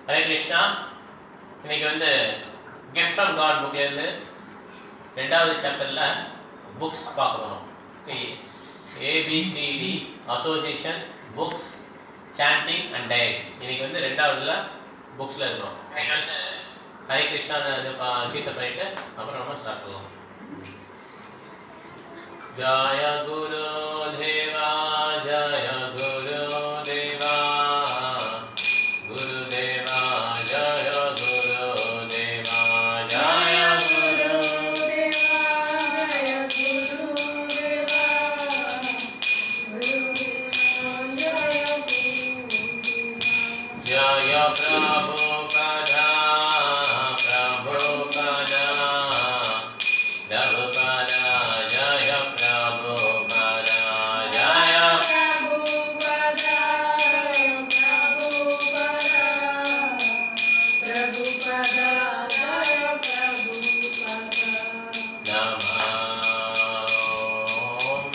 ஹரே கிருஷ்ணா. இன்னைக்கு gift from God புக்லேருந்து 2வது சாப்டரில் புக்ஸ் பார்க்க போகிறோம். A B C D association books chanting and diet. இன்னைக்கு 2வதுல புக்ஸில் இருக்கிறோம். இன்னைக்கு ஹரே கிருஷ்ணா கீர்த்தனை பண்ணிட்டு அப்புறம் நம்ம ஸ்டார்ட் பண்ணுவோம். ஜய குரு தேவா ஜய குரு தேவா குருதேவா ஜய குரு தேவா ஜய குரு தேவா ஜய குரு தேவா ஜய பிரபுpada பிரபுpada பிரபுpada ஜய பிரபுpada ஜய பிரபுpada பிரபுpada ஜய பிரபுpada நமோ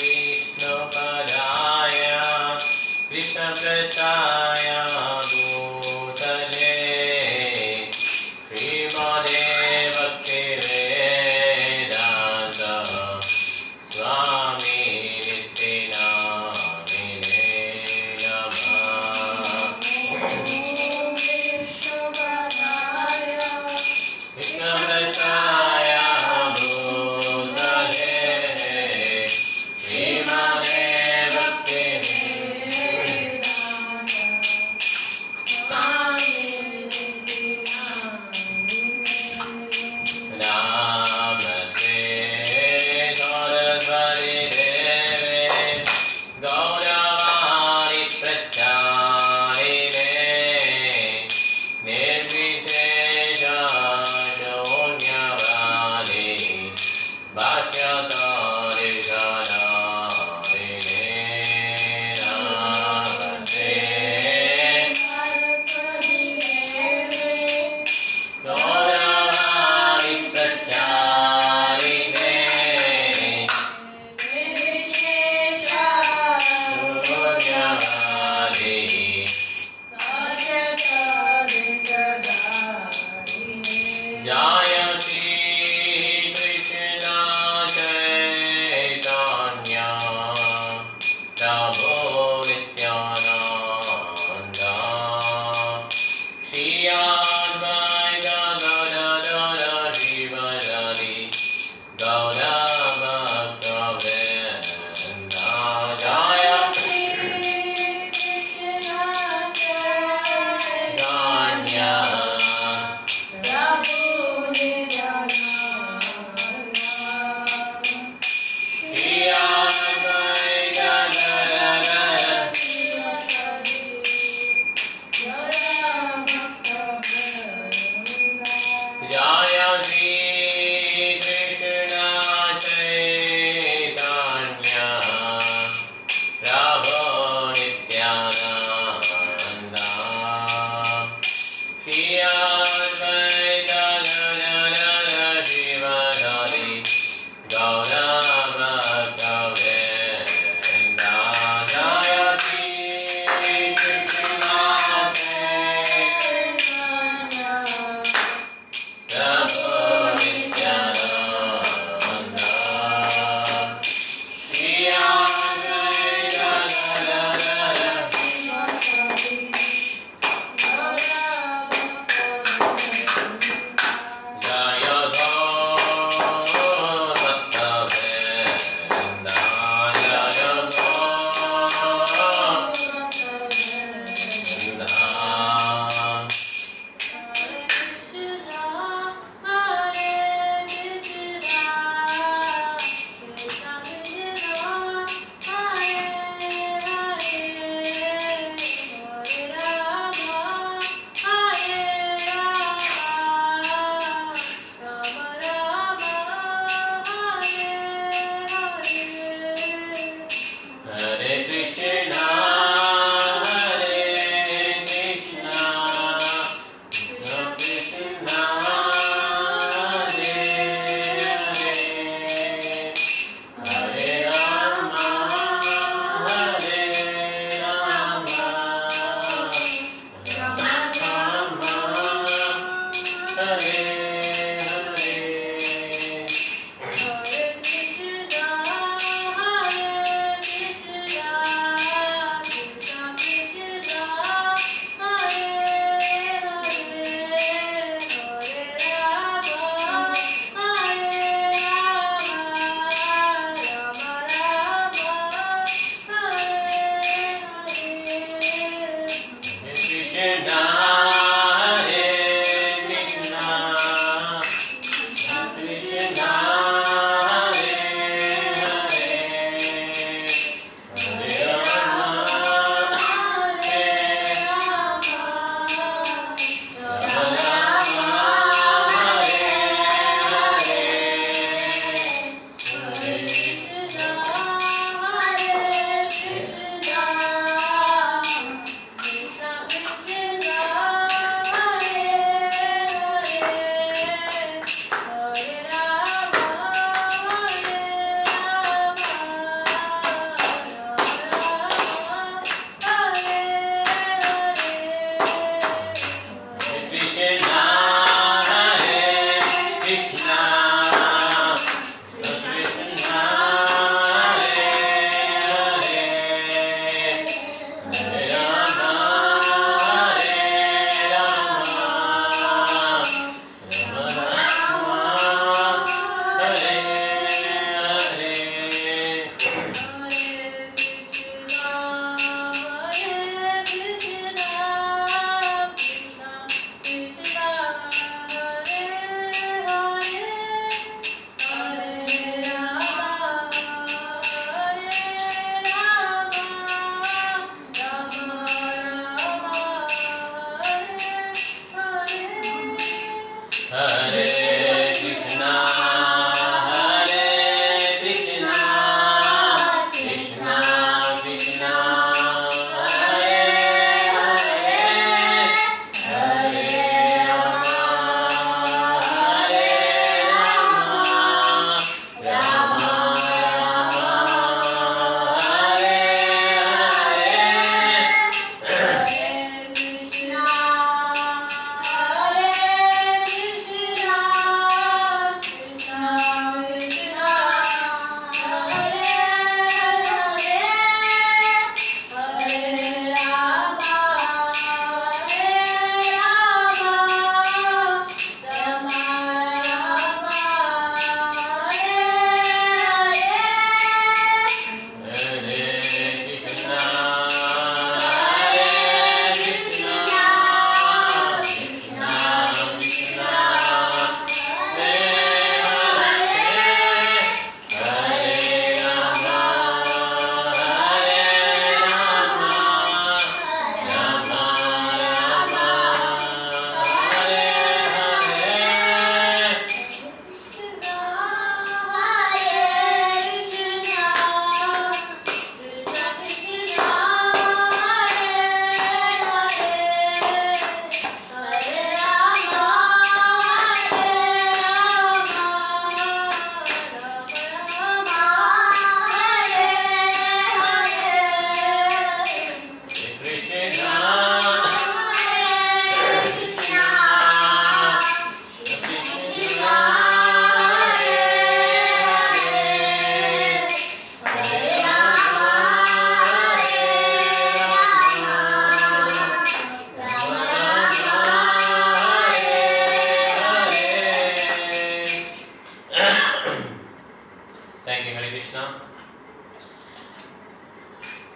விஷ்ணுபதாய கிருஷ்ணபிரசாய பூதலே ஸ்ரீமதே பக்திவேதாந்த சுவாமி நித்யானந்தே நமः. கிருஷ்ணபிரசாய பூதலே ஸ்ரீமதே பக்திவேதாந்த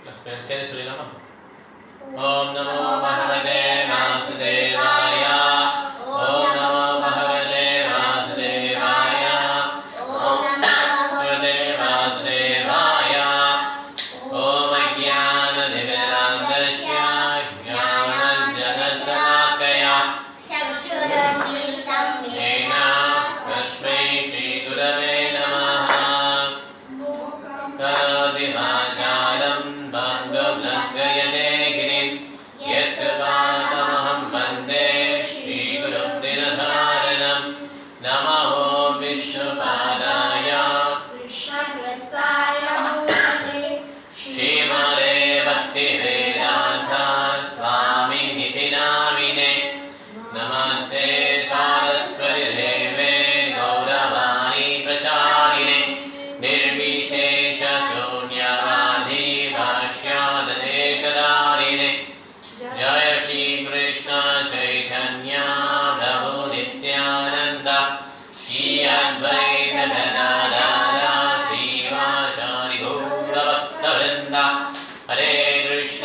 சரி சொல்லிடலாமா? ஓம் நமோ பகவதே வாசுதேவாய. ஓம் நமோ பகவதே வாசுதேவாய. ஓம் நமோ பகவதே வாசுதேவாய. ஓம் அஜ்ஞானதிமிராந்தஸ்ய ஞானஞ்சனசலாக்கயா சக்ஷுரமிலிதம் ஏன தஸ்மை ஸ்ரீகுரவே நமः. கரோதி வாசாலம் பங்கம் லங்கயதே கிரிம் யத்கிருபாதமஹம் வந்தே ஸ்ரீகுரும் தினதாரணம். நமோ விஷ்ணுபாதாய कृष्णग्रस्ताय भूतले ஸ்ரீமதே பக்திவேதாந்த ஸ்வாமி நிதி நாமினே. நமஸ்தே சாரஸ்வதி தேவே கௌரவாணி பிரசாரிணே. निर्विशेष शून्यवादी भाष्यादेशधारिणे. जय श्री कृष्ण चैतन्य प्रभु नित्यानंद श्री अद्वैत गदाधर श्रीवासादि गौरभक्तवृंद. हरे कृष्ण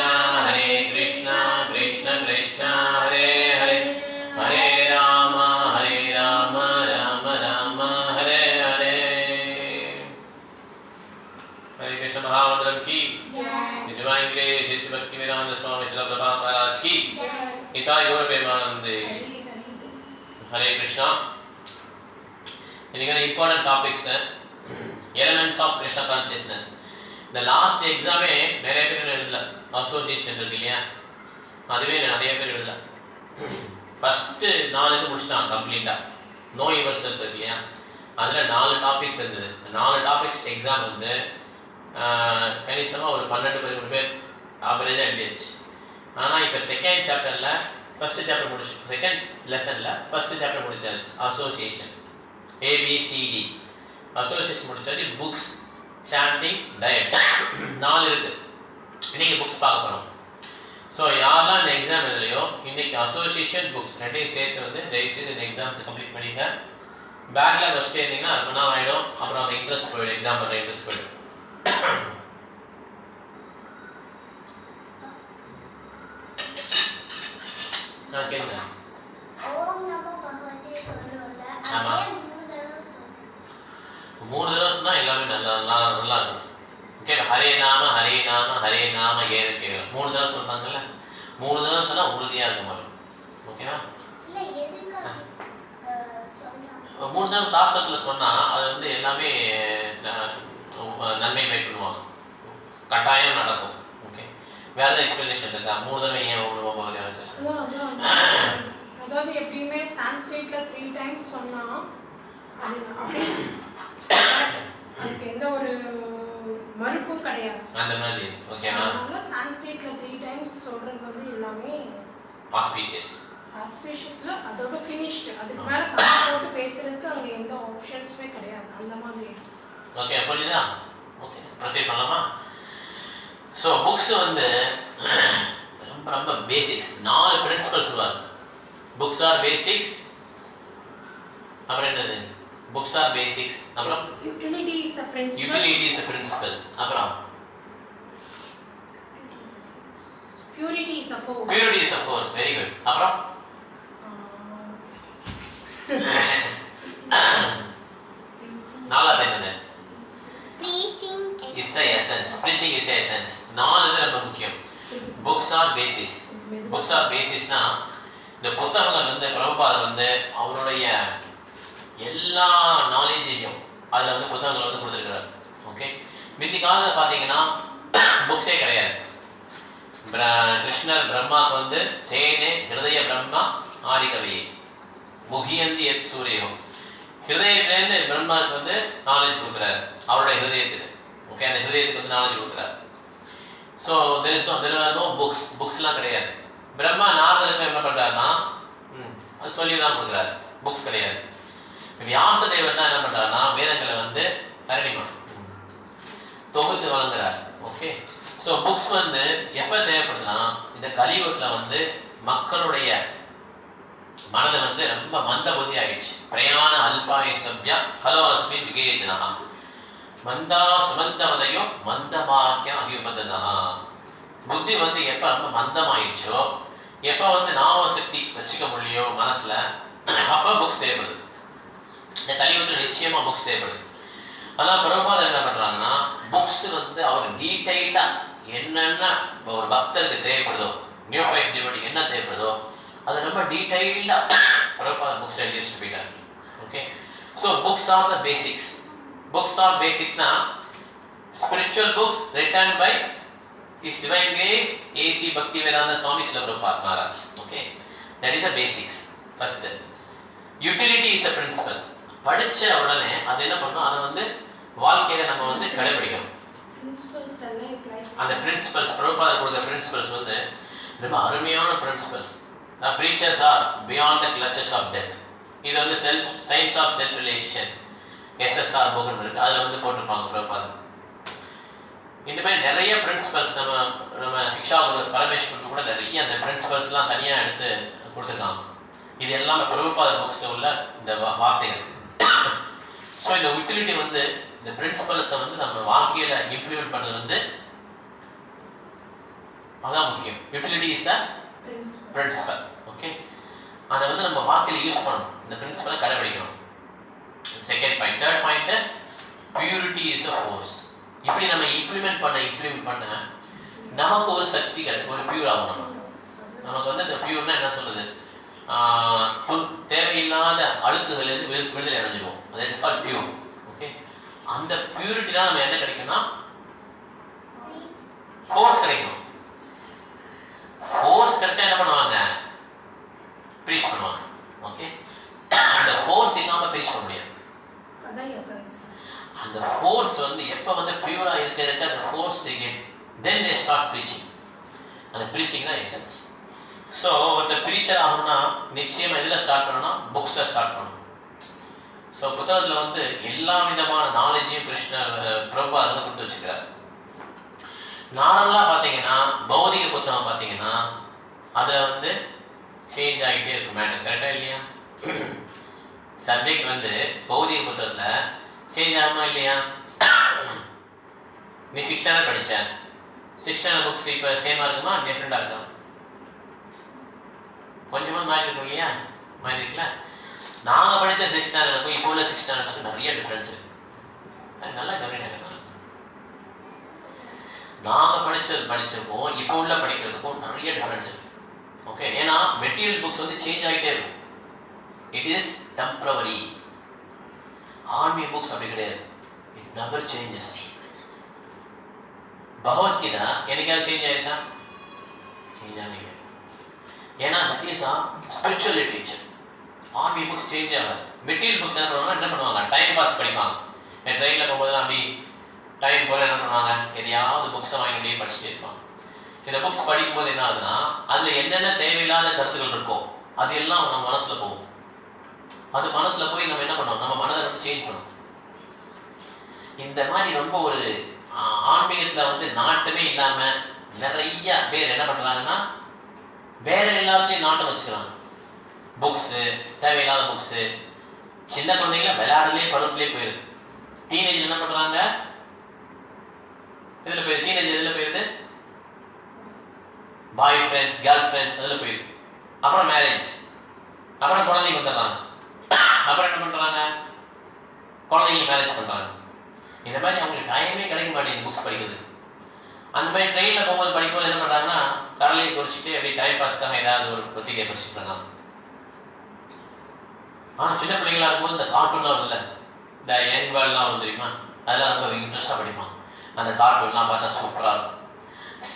कृष्ण कृष्ण हरे हरे हरे राम राम राम हरे हरे. हरे कृष्ण महामंडलम की निजवाइन के शिष्य भक्ति वेदांत स्वामी श्री प्रभा महाराज की हिताय गौर प्रेमानंदे. हरे कृष्णा. இன்னைக்கு important topics elements of Krishna consciousness. இந்த லாஸ்ட் எக்ஸாமே நிறைய பேர் எழுதல. அசோசியேஷன் இருக்கு இல்லையா, அதுவே நிறைய பேர் எழுதல. ஃபர்ஸ்ட் 4 இது முடிச்சிட்டாங்க கம்ப்ளீட்டா. நோ யுவர் செல்ஃப் இருக்கு இல்லையா, அதில் 4 டாபிக்ஸ் இருந்தது. 4 டாபிக்ஸ் எக்ஸாம் வந்து கணிசமாக ஒரு 12-13 பேர் ஆவரேஜாக எழுதிடுச்சு. ஆனால் இப்போ செகண்ட் சாப்டரில் ஃபர்ஸ்ட் சாப்டர் முடிச்சு, செகண்ட் லெசனில் ஃபர்ஸ்ட் சாப்டர் முடிச்சாச்சு. அசோசியேஷன் ஏபிசிடி அசோசியேஷன் முடிச்சாச்சு. புக்ஸ், சாண்டிங், டயட் 4 இருக்கு. இன்னைக்கு புக்ஸ் பார்க்க போகிறோம். ஸோ யாரெல்லாம் இந்த எக்ஸாம் எழுதலையோ இன்னைக்கு அசோசியேஷன் புக்ஸ் ரெண்டையும் சேர்த்து வந்து தயவுசெய்து இந்த எக்ஸாம்ஸ் கம்ப்ளீட் பண்ணிங்க. பேக்கில் ஃபஸ்ட்டு இருந்தீங்கன்னா ரொம்ப நாள் ஆகிடும். அப்புறம் அந்த இன்ட்ரெஸ்ட் போயிடும், எக்ஸாம் பண்ண இன்ட்ரெஸ்ட் போயிடும். கேளுங்க. ஓம் நமோ பகவதே சொல்றோம்ல, ஆமா. அதே 3 தடவை சொல்லணும். 3 தடவை சொன்னா எல்லாமே நல்லா இருக்கும். ஓகே, ஹரே நாம ஏன்னு கேட்கலாம். 3 தடவை சொல்றாங்கல்ல, 3 தடவை சொன்னா உறுதியா இருக்க மாதிரி. ஓகேவா? இல்ல எதுக்கு சொல்றாங்க? 3 தடவை சாஸ்திரத்துல சொன்னா அது வந்து எல்லாமே நன்மை மேற்கொள்வாங்க, கட்டாயம் நடக்கும். ஓகே, வேற ஏதாவது எக்ஸ்பிளனேஷன் இருக்கா? 3 தடவை ஏன் அதாவது எப்பயுமே சான்ஸ்கிரிட்ல 3 டைம்ஸ் சொன்னா அது அப்படியே அதுக்கு எந்த ஒரு மறுப்பும் கிடையாது. அந்த மாதிரி. ஓகேவா? அதனால சான்ஸ்கிரிட்ல 3 டைம்ஸ் சொல்றது வந்து எல்லாமே ஆஸ்பிஷியஸ்ல அதோட ஃபினிஷ்ட். அதுக்கு மேல கமெண்ட் போட்டு பேசுறதுக்கு அங்க எந்த ஆப்ஷன்ஸுமே கிடையாது. அந்த மாதிரி. ஓகே, புரியுதா? ஓகே, ப்ரொசீட் பண்ணலாமா? ஸோ புக்ஸ் வந்து ரொம்ப ரொம்ப பேசிக்ஸ். 4 பிரின்சிபல்ஸ் சொல்லுவாங்க. Books are basics. அப்புறம் என்னது? Books are basics. அப்புறம் utility is a principle. Utility is a principle. அப்புறம் purity is a force. Purity is a force. Very good. அப்புறம் நாலாவது என்னது? Preaching is a essence. preaching is a essence. 4 இது ரொம்ப முக்கியம். Books are basis. Books are பேசிஸ்னா இந்த புத்தகங்கள் வந்து பிரபுபாதர் வந்து அவருடைய எல்லா நாலேஜையும் அதில் வந்து புத்தகங்கள் வந்து கொடுத்துருக்கிறார். ஓகே, முந்தி காலத்தில் பார்த்தீங்கன்னா புக்ஸே கிடையாது. கிருஷ்ணர் பிரம்மாவுக்கு வந்து தேனே ஹிருதய பிரம்மா ஆதிகவியை முகியந்தி எத் சூரியம். ஹிருதயத்திலேருந்து பிரம்மாவுக்கு வந்து நாலேஜ் கொடுக்குறாரு, அவருடைய ஹிருதயத்துக்கு. ஓகே, அந்த ஹிருதயத்துக்கு வந்து நாலேஜ் கொடுக்குறாரு. So there are no books. புக்ஸ்லாம் கிடையாது. பிரம்மா நாரதருக்கு என்ன பண்ணுறாருன்னா அது சொல்லி தான் கொடுக்குறாரு, புக்ஸ் கிடையாது. வியாசதேவர் தான் என்ன பண்ணுறாருன்னா வேதங்களை வந்து கரடிமா தொகுத்து வழங்குறார். ஓகே, ஸோ புக்ஸ் வந்து எப்போ தேவைப்படுதுன்னா இந்த கலியுகத்தில் வந்து மக்களுடைய மனது வந்து ரொம்ப மந்த புத்தி ஆயிடுச்சு. பிரயாண அல்பாய சப்யா ஹலோ அஸ்மின் விகேதினா மந்தா சுமந்தவதையும் மந்தமாக்கியம் அபியுபதனா. புத்தி வந்து எப்ப ரொம்ப மந்தமாயிடுச்சோ, எப்ப வந்து ஞாபக சக்தி வச்சுக்க முடியலையோ மனசுல, அப்ப புக்ஸ் தேவைப்படுது. இந்த கலியுகத்துல நிச்சயமா புக்ஸ் தேவைப்படுது. ஆனால் பிரபாதர் என்ன பண்றாங்கன்னா, புக்ஸ் வந்து அவர் டீடைல்டா என்னென்ன ஒரு பக்தருக்கு தேவைப்படுதோ, நியூ ஃபைவ் டிவோட்டிக்கு என்ன தேவைப்படுதோ அது ரொம்ப டீடைல்டா பிரபாதர் புக்ஸ் எழுதி வச்சுட்டு போயிட்டார். Okay, so books are the basics. Books are பேசிக்ஸ்னா spiritual books written by His Divine Grace A.C. Bhaktivedanta Swami Srila Prabhupada Maharaj. Okay, that is the basics. First, utility is a principle. படிச்ச உடனே அது என்ன பண்ணும், அதை வந்து வாழ்க்கையில நம்ம வந்து கடைபிடிக்கணும். அந்த பிரின்சிபல்ஸ் பிரபுபாதர் கொடுத்த பிரின்சிபல்ஸ் வந்து ரொம்ப அருமையான principles. preachers are beyond the clutches of death. இது வந்து science of self realization SSR book இருக்கு, அதில் வந்து போட்டிருப்பாங்க பிரபுபாதர். இந்த மாதிரி நிறைய பிரின்சிபல்ஸ் நம்ம சிக்ஷா குரு பரமேஸ்வரன் கூட நிறைய அந்த பிரின்சிபல்ஸ்லாம் தனியாக எடுத்து கொடுத்துருக்காங்க. இது எல்லாம் பிரபுபாதர் புக்ஸில் உள்ள இந்த வார்த்தைகள். ஸோ இந்த யூட்டிலிட்டி வந்து இந்த பிரின்சிபல்ஸை வந்து நம்ம வாழ்க்கையில் இம்ப்ளிமெண்ட் பண்ணுறது வந்து அதான் முக்கியம். Utility is the principle. Okay, அதை வந்து நம்ம வாழ்க்கையில் யூஸ் பண்ணணும், இந்த பிரின்சிபலை கடைபிடிக்கணும். Second point. Third point, purity is a force. இப்படி நம்ம இம்ப்ளிமெண்ட் பண்ண நமக்கு ஒரு சக்திகள் ஒரு பியூர் ஆகணும். நமக்கு வந்து இந்த பியூர்னா என்ன சொல்றது, தேவையில்லாத அழுக்குகள் விடுதலை அடைஞ்சிடுவோம். அது இட்ஸ் கால்ட் பியூர். ஓகே, அந்த பியூரிட்டிலாம் நம்ம என்ன கிடைக்கும்னா ஃபோர்ஸ் கிடைக்கும். ஃபோர்ஸ் கிடைச்சா என்ன பண்ணுவாங்க, ப்ரீச் பண்ணுவாங்க. ஓகே, அந்த ஃபோர்ஸ் இல்லாம ப்ரீச் பண்ண முடியாது. அந்த ஃபோர்ஸ் வந்து எப்ப வந்து பியூரா இருக்க அந்த force then they start preaching. அந்த ப்ரீச்சிங் தான் எசன்ஸ். ஸோ ஒருத்தர் ப்ரீச்சர் ஆகணும்னா நிச்சயமா எதில் ஸ்டார்ட் பண்ணணும், புக்ஸில் ஸ்டார்ட் பண்ணணும். ஸோ புத்தகத்தில் வந்து எல்லா விதமான நாலேஜையும் கிருஷ்ணர் பிரபுபாதர் வந்து கொடுத்து வச்சுக்கிறார். நார்மலாக பார்த்தீங்கன்னா பௌதிக புத்தகம் பார்த்தீங்கன்னா அதில் வந்து சேஞ்ச் ஆகிட்டே இருக்கும் மேடம். கரெக்டாக இல்லையா? சப்ஜெக்ட் வந்து பௌதிக புத்தகத்தில் சேஞ்ச் ஆகுமா இல்லையா? நீ 6 ஸ்டாண்டர்ட் படிச்ச 6 ஸ்டாண்டர்ட் புக்ஸ் இப்போ சேமாக இருக்குமா டிஃப்ரெண்டாக இருக்கும்? கொஞ்சமாக மாறி இருக்கும் இல்லையா? மாறி இருக்குல்ல. நாங்கள் படித்த 6 ஸ்டாண்டர்டுக்கும் இப்போ உள்ள 6 ஸ்டாண்டர்ட்ஸ்க்கும் நிறைய டிஃப்ரென்ஸ் இருக்கு. அது நல்லா கவனிக்கணும். நாங்கள் படிச்சிருக்கோம் இப்போ உள்ள படிக்கிறதுக்கும் நிறைய டிஃப்ரென்ஸ் இருக்கு. ஓகே, ஏன்னா மெட்டீரியல் புக்ஸ் வந்து சேஞ்ச் ஆகிட்டே இருக்கும். It is temporary. ஆன்மீக புக்ஸ் அப்படி கிடையாது. It never changes. பகவத்கீதா என்னைக்காவது சேஞ்ச் ஆயிருக்கா? சேஞ்ச் ஆனீங்க. ஏன்னா தட் இஸ் ஸ்பிரிச்சுவல் லிட்ரேச்சர். ஆன்மீக புக்ஸ் சேஞ்ச் ஆகாது. மெட்டீரியல் புக்ஸ் என்ன பண்ணுவாங்க, டைம் பாஸ் படிப்பாங்க. என் ட்ரெயினில் போகும்போது அப்படி டைம் போல என்ன பண்ணுவாங்க, எதையாவது புக்ஸை வாங்கி படிச்சுட்டே இருப்பாங்க. இந்த புக்ஸ் படிக்கும்போது என்ன ஆகுதுன்னா அதில் என்னென்ன தேவையில்லாத கருத்துக்கள் இருக்கோ அது எல்லாம் நம்ம மனசில் போகும். அது மனசுல போய் நம்ம என்ன பண்ணோம், நம்ம மனதை வந்து சேஞ்ச் பண்ணோம். இந்த மாதிரி ரொம்ப ஒரு ஆன்மீகத்துல வந்து நாட்டமே இல்லாம நிறைய பேர் என்ன பண்றாங்கன்னா வேற எல்லாத்துலயும் நாட்டம் வச்சுக்கிறாங்க. புக்ஸ், தேவையில்லாத புக்ஸ், சின்ன குழந்தைங்கள விளையாடலே பருவத்திலே போயிருது. டீனேஜ் என்ன பண்றாங்க, இதுல போயிருது. டீனேஜ் எதுல போயிருது, பாய் ஃப்ரெண்ட்ஸ், கேர்ள் ஃப்ரெண்ட்ஸ் அதுல போயிருது. அப்புறம் மேரேஜ், அப்புறம் குழந்தைங்க வந்துடுறாங்க. அப்புறம் என்ன பண்றாங்க, குழந்தைங்க மேரேஜ் பண்றாங்க. இந்த மாதிரி அவங்களுக்கு டைமே கிடைக்க மாட்டேங்குது புக்ஸ் படிக்கிறது. அந்த மாதிரி ட்ரெயினில் போகும்போது படிக்கும்போது என்ன பண்றாங்கன்னா கடலையை குறிச்சிட்டு அப்படி டைம் பாஸ்க்காக ஏதாவது ஒரு பத்திரிகை படிச்சுட்டு இருந்தாங்க. ஆனால் சின்ன பிள்ளைங்களா இருக்கும்போது இந்த கார்ட்டூன்லாம் இல்லை, இந்த யங் வேர்ல்ட்லாம் வரும் தெரியுமா, அதெல்லாம் ரொம்ப இன்ட்ரெஸ்டாக படிப்பாங்க. அந்த கார்ட்டூன்லாம் பார்த்தா சூப்பராக இருக்கும்.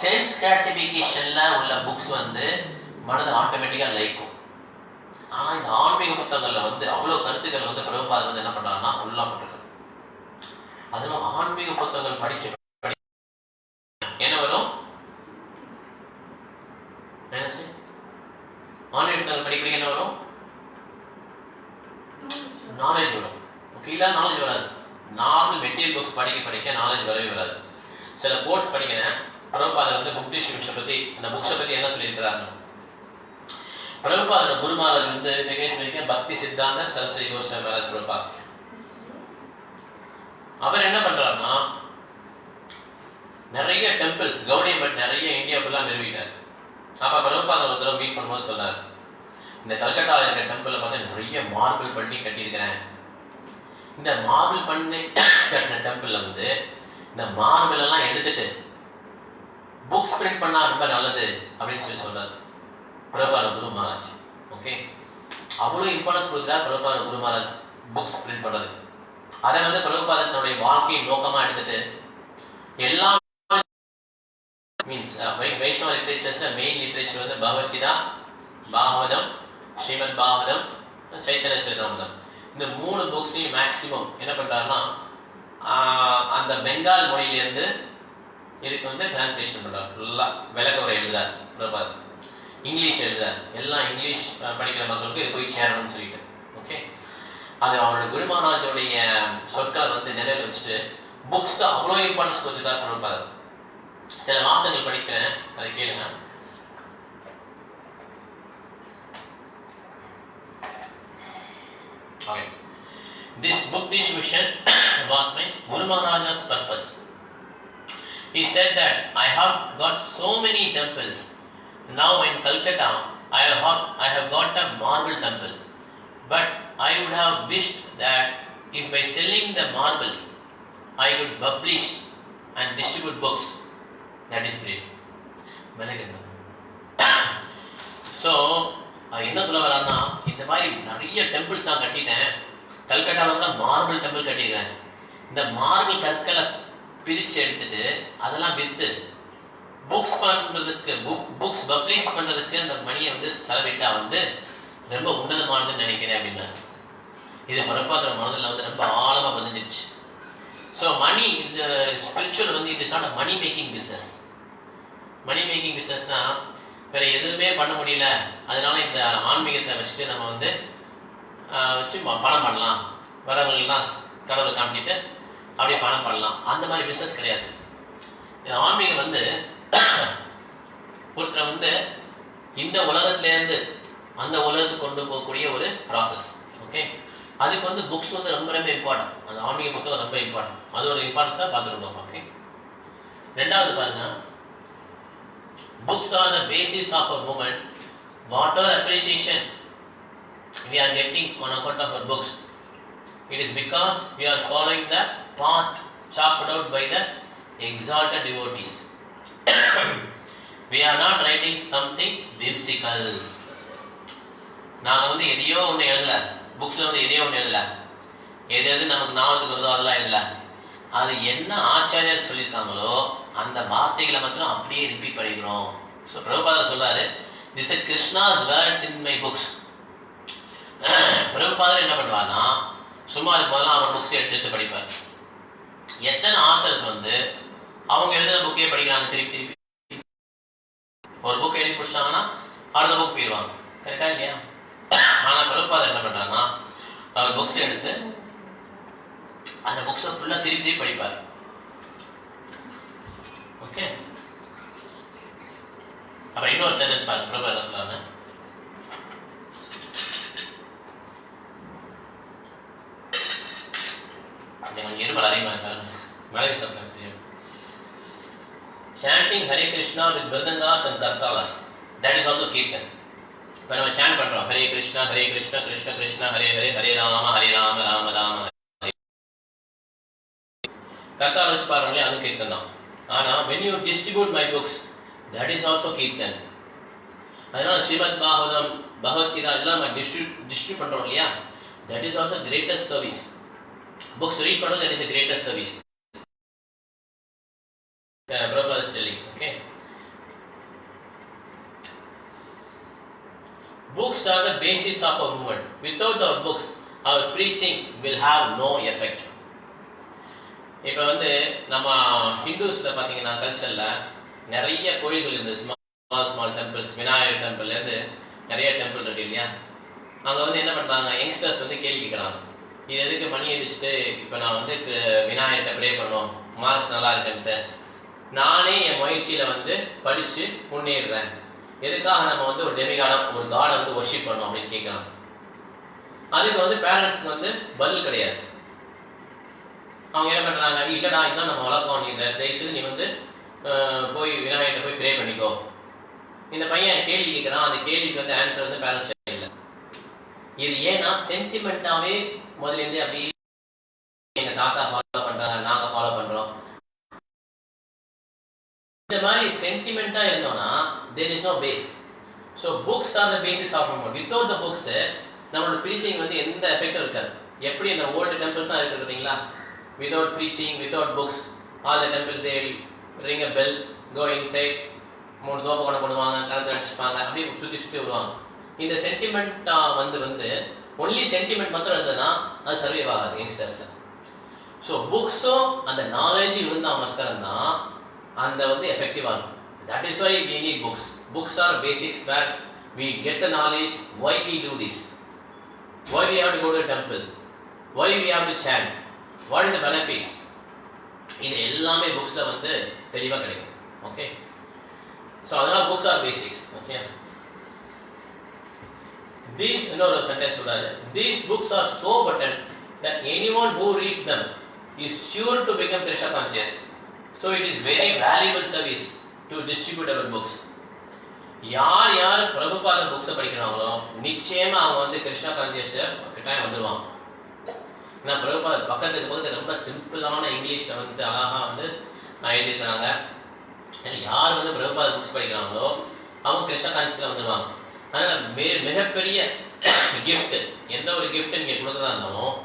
சென்ஸ் கிராட்டிஃபிகேஷனில் உள்ள புக்ஸ் வந்து மனதை ஆட்டோமேட்டிக்காக லைக்கும். ஆனால் இந்த ஆன்மீக புத்தகங்களில் வந்து அவ்வளோ கருத்துக்கள் வந்து பிரபுபாதர் வந்து என்ன பண்ணுறாங்கன்னா ஃபுல்லாக போட்டிருக்காங்க. அதெல்லாம் ஆன்மீக புத்தகங்கள் படிக்க என்ன வரும், ஆன்மீக புத்தகங்கள் படிக்க என்ன வரும், நாலேஜ் வரும். ஓகே, இல்லை நாலேஜ் வராது. நார்மல் மெட்டீரியல் புக்ஸ் படிக்க நாலேஜ் வரவே வராது. சில கோர்ஸ் படிக்கிறேன், பிரபுபாதர் வந்து புக் டிஸ்ட்ரிபியூஷன் பற்றி அந்த புக்ஸை பற்றி என்ன சொல்லியிருக்கிறாங்க. பிரபுபாதோட குருமாரர் வந்து பக்தி சித்தாந்த சரஸ்வதி கோஸ்வாமி மகாராஜ் பிரபுபாதர். அவர் என்ன பண்றாருன்னா நிறைய டெம்பிள்ஸ், கௌடிய மட் நிறைய இந்தியா சொல்லும்போது சொன்னார், இந்த கல்கட்டாவில் இருக்கிற டெம்பிளில் பார்த்து நிறைய மார்பிள் பண்ணி கட்டியிருக்கிறேன். இந்த மார்பிள் பண்ணி கட்டின டெம்பிளில் வந்து இந்த மார்பிள் எல்லாம் எடுத்துட்டு புக்ஸ் பிரிண்ட் பண்ணா ரொம்ப நல்லது அப்படின்னு சொல்லி சொல்றாரு பிரபார குரு மகாராஜ். ஓகே, அவ்வளோ இம்பார்ட்டன்ஸ் கொடுக்குறார் பிரபார குரு மகாராஜ் புக்ஸ் பிரிண்ட் பண்றது. அதை வந்து பிரபுபாதத்தினுடைய வாழ்க்கையை நோக்கமா எடுத்துட்டு எல்லா மீன்ஸ் வைஷ்ணவ லிட்ரேச்சர்ஸ்ல மெயின் லிட்ரேச்சர் வந்து பகவத்கீதா, பாகவதம், ஸ்ரீமத் பாகவதம், சைத்தன்ய சரிதாமிர்தம், இந்த 3 புக்ஸையும் மேக்சிமம் என்ன பண்றாருன்னா அந்த பெங்கால் மொழியிலிருந்து இதுக்கு வந்து டிரான்ஸ்லேஷன் பண்றாரு. ஃபுல்லா விளக்க உரை எழுதார் பிரபாத், இங்கிலீஷ் எழுதார். எல்லாம் இங்கிலீஷ் படிக்கிற மக்களுக்கு இது போய் சேரணும்னு சொல்லிட்டு. ஓகே, அது அவரோட குரு மகாராஜோடைய சொற்களை வந்து நிலையில் வச்சுட்டு புக்ஸ்க்கு அவ்வளோ இம்பார்ட்டன்ஸ் கொடுத்துருக்கார் பிரபாத். சில வாசகங்கள் படிக்கிறேன், அதை கேளுங்க. Okay. This book distribution was my Guru Maharaja's purpose. He said that I have got so many temples. Now in Calcutta, I have got a marble temple. But I would have wished that if by selling the marbles, I could publish and distribute books. That is great. So, என்ன சொல்ல வரான்னா, இந்த மாதிரி நிறைய temples நான் கட்டிட்டேன். கல்கட்டாவில் தான் marble temple கட்டிக்கிறேன். இந்த marble கற்களை பிரித்து எடுத்துட்டு அதெல்லாம் விற்று புக்ஸ் பண்ணுறதுக்கு புக்ஸ் பப்ளிஷ் பண்ணுறதுக்கு அந்த மணியை வந்து செலவிட்டா வந்து ரொம்ப உன்னதமானதுன்னு நினைக்கிறேன் அப்படின்னா, இது பிரபாதோட மனதில் வந்து ரொம்ப ஆழமாக பதிஞ்சிருச்சு. ஸோ மணி, இந்த ஸ்பிரிச்சுவல் வந்து it is not a money making business. Money making பிஸ்னஸ்னா வேற எதுவுமே பண்ண முடியல, அதனால இந்த ஆன்மீகத்தை வச்சுட்டு நம்ம வந்து வச்சு பணம் பண்ணலாம், வரவங்களுக்குலாம் கடவுளை காமிட்டு அப்படியே பணம் பண்ணலாம், அந்த மாதிரி பிஸ்னஸ் கிடையாது. ஆன்மீகம் வந்து ஒருத்தரை வந்து இந்த உலகத்திலேருந்து அந்த உலகத்துக்கு கொண்டு போகக்கூடிய ஒரு ப்ராசஸ். ஓகே, அதுக்கு வந்து புக்ஸ் வந்து ரொம்ப ரொம்ப இம்பார்ட்டன்ட். அந்த ஆன்மீக புத்தகம் ரொம்ப இம்பார்ட்டன்ட். அதோட இம்பார்ட்டன்ஸாக பார்த்துருக்கோம். ஓகே, ரெண்டாவது பாருங்க, books are the basis of our movement. Whatever appreciation we are getting on account of our books, it is because we are following the path chalked out by the exalted devotees. We are not writing something whimsical. நாங்கள் வந்து எதையோ ஒன்று எழுதலை, புக்ஸில் வந்து எதையோ ஒன்று எழுதலை, எது நமக்கு ஞாபகத்துக்கு வருதோ அதெல்லாம் எழுதலை. அது என்ன ஆச்சாரியர் சொல்லியிருக்காங்களோ அந்த வார்த்தைகளை மாத்திரம் அப்படியே ரிப்பீட் பண்ணிக்கிறோம். ஸோ பிரபுபாதர் சொல்றாரு, this is Krishna's words in my books. பிரபுபாதர் என்ன பண்ணுவார்னா, சும்மா இருக்கும் போதெல்லாம் அவர் புக்ஸ் எடுத்து படிப்பார். எத்தனை ஆத்தர்ஸ் வந்து அவங்க எழுதின புக்கே படிக்கிறாங்க, திருப்பி திருப்பி ஒரு புக் எழுதி பிடிச்சிட்டாங்கன்னா அடுத்த புக் போயிடுவாங்க. கரெக்டா இல்லையா? ஆனால் பிரபுபாதர் என்ன பண்றாருன்னா, அவர் புக்ஸ் எடுத்து அந்த புக்ஸை ஃபுல்லாக திருப்பி திருப்பி படிப்பார். ஓகே, அப்புறம் இன்னொரு சென்டென்ஸ் பாருங்க, பிரபுபாதர் என்ன சொல்றாங்க, கொஞ்சம் இருமல் அதிகமாக இருக்காங்க, மழை சப்தம் தெரியும். Chanting Hare Krishna with Mridangas and Kartalas, that is also Kirtan. இப்போ நம்ம சாண்ட் பண்றோம், ஹரே கிருஷ்ணா கிருஷ்ண கிருஷ்ணா ஹரே ஹரே, ஹரே ராம ராம ராம. கர்த்தால வச்சு பாருங்களே, அது கீர்த்தன் தான். ஆனால் when you distribute my books, that is also kirtan. அதனால ஸ்ரீமத் பாகவதம், பகவத்கீதா எல்லாம் நம்ம டிஸ்ட்ரிபியூட் பண்றோம் இல்லையா, that is also greatest service. Books read பண்றது, that is a greatest service. Prabhupada is telling, okay. Books are the basis of our movement. Without our books, our preaching will have no effect. இப்போ வந்து நம்ம ஹிந்துஸில் பார்த்தீங்கன்னா கல்ச்சரில் நிறைய கோயில்கள் இருந்தது, small temples, Vinayagar டெம்பிள்லேருந்து நிறைய டெம்பிள் இருக்கு இல்லையா. அங்கே வந்து என்ன பண்ணுறாங்க, யங்ஸ்டர்ஸ் வந்து கேள்வி கேட்குறாங்க, இது எதுக்கு மணி அடிச்சுட்டு இப்போ நான் வந்து விநாயகர்கிட்ட ப்ரே பண்ணுவோம், மார்க்ஸ் நல்லா இருக்குன்ட்டு நானே என் முயற்சியில் வந்து படித்து முன்னேறுறேன், எதுக்காக நம்ம வந்து ஒரு டெமிகாடை, ஒரு காடை வந்து ஒர்ஷிப் பண்ணோம் அப்படின்னு கேட்குறாங்க. அதுக்கு வந்து பேரண்ட்ஸ்க்கு வந்து பதில் கிடையாது. அவங்க என்ன பண்ணுறாங்க, இல்லைடா இதுதான் நம்ம வளர்க்கோம், நீ தயவுசெய்து நீ வந்து போய் விநாயகர்கிட்ட போய் ப்ரே பண்ணிக்கோ, இந்த பையன் கேள்வி கேட்குறான், அந்த கேள்விக்கு வந்து ஆன்சர் வந்து பேரண்ட்ஸ் இல்லை. இது ஏன்னா சென்டிமெண்ட்டாவே முதல்லேருந்தே அப்படியே எங்க தாத்தா ஃபாலோ பண்றாங்க, நாங்க ஃபாலோ பண்றோம். இந்த மாதிரி சென்டிமெண்டா இருந்தோம்னா there is no base. So books are the basis of our. Without the books நம்மளோட preaching வந்து எந்த எஃபெக்டும் இருக்காது. எப்படி அந்த ஓல்டு டெம்பிள்ஸ் தான் இருக்கு பாத்தீங்களா, without preaching, without books, all the temples they will ring a bell, go inside, மூணு தோப்பு கொண்டு பண்ணுவாங்க, கணத்தை அடிச்சுப்பாங்க, அப்படியே சுற்றி சுற்றி வருவாங்க. இந்த சென்டிமெண்ட்டா வந்து ஒன்லி சென்டிமெண்ட் மாத்திரம் இருந்ததுன்னா அது சர்வைவ் ஆகாது யங்ஸ்டர்ஸ். ஸோ புக்ஸும் அந்த நாலேஜ் இருந்தால் மாத்திரம்தான் அந்த வந்து எஃபெக்டிவாக இருக்கும். That is why we need books. Books are basics where we get the knowledge. Why we do this, why we have to go to temple, why we have to chant, what is the benefits, இது எல்லாமே புக்ஸில் வந்து தெளிவாக கிடைக்கும். Okay, so அதனால் books are basics. Okay, these இன்னொரு sentence சொல்றாரு, these books are so potent that anyone who reads them is sure to become Krishna conscious. So it is very valuable service to distribute our books. யார் யார் பிரபுபாத புக்ஸை படிக்கிறாங்களோ நிச்சயமா அவங்க வந்து Krishna conscious கட்டாயம் வந்துடுவாங்க. ஏன்னா பிரபுபாத பக்கத்துக்கு ரொம்ப சிம்பிளான இங்கிலீஷ்ல வந்து அழகா வந்து எழுதியிருக்கிறாங்க. யார் வந்து பிரபுபாத புக்ஸ் படிக்கிறாங்களோ அவங்க கிருஷ்ணா கான்சியஸ்ல வந்துடுவாங்க. அதனால் மிகப்பெரிய கிஃப்ட், எந்த ஒரு கிஃப்ட் நீங்கள் கொடுக்குறதா இருந்தாலும்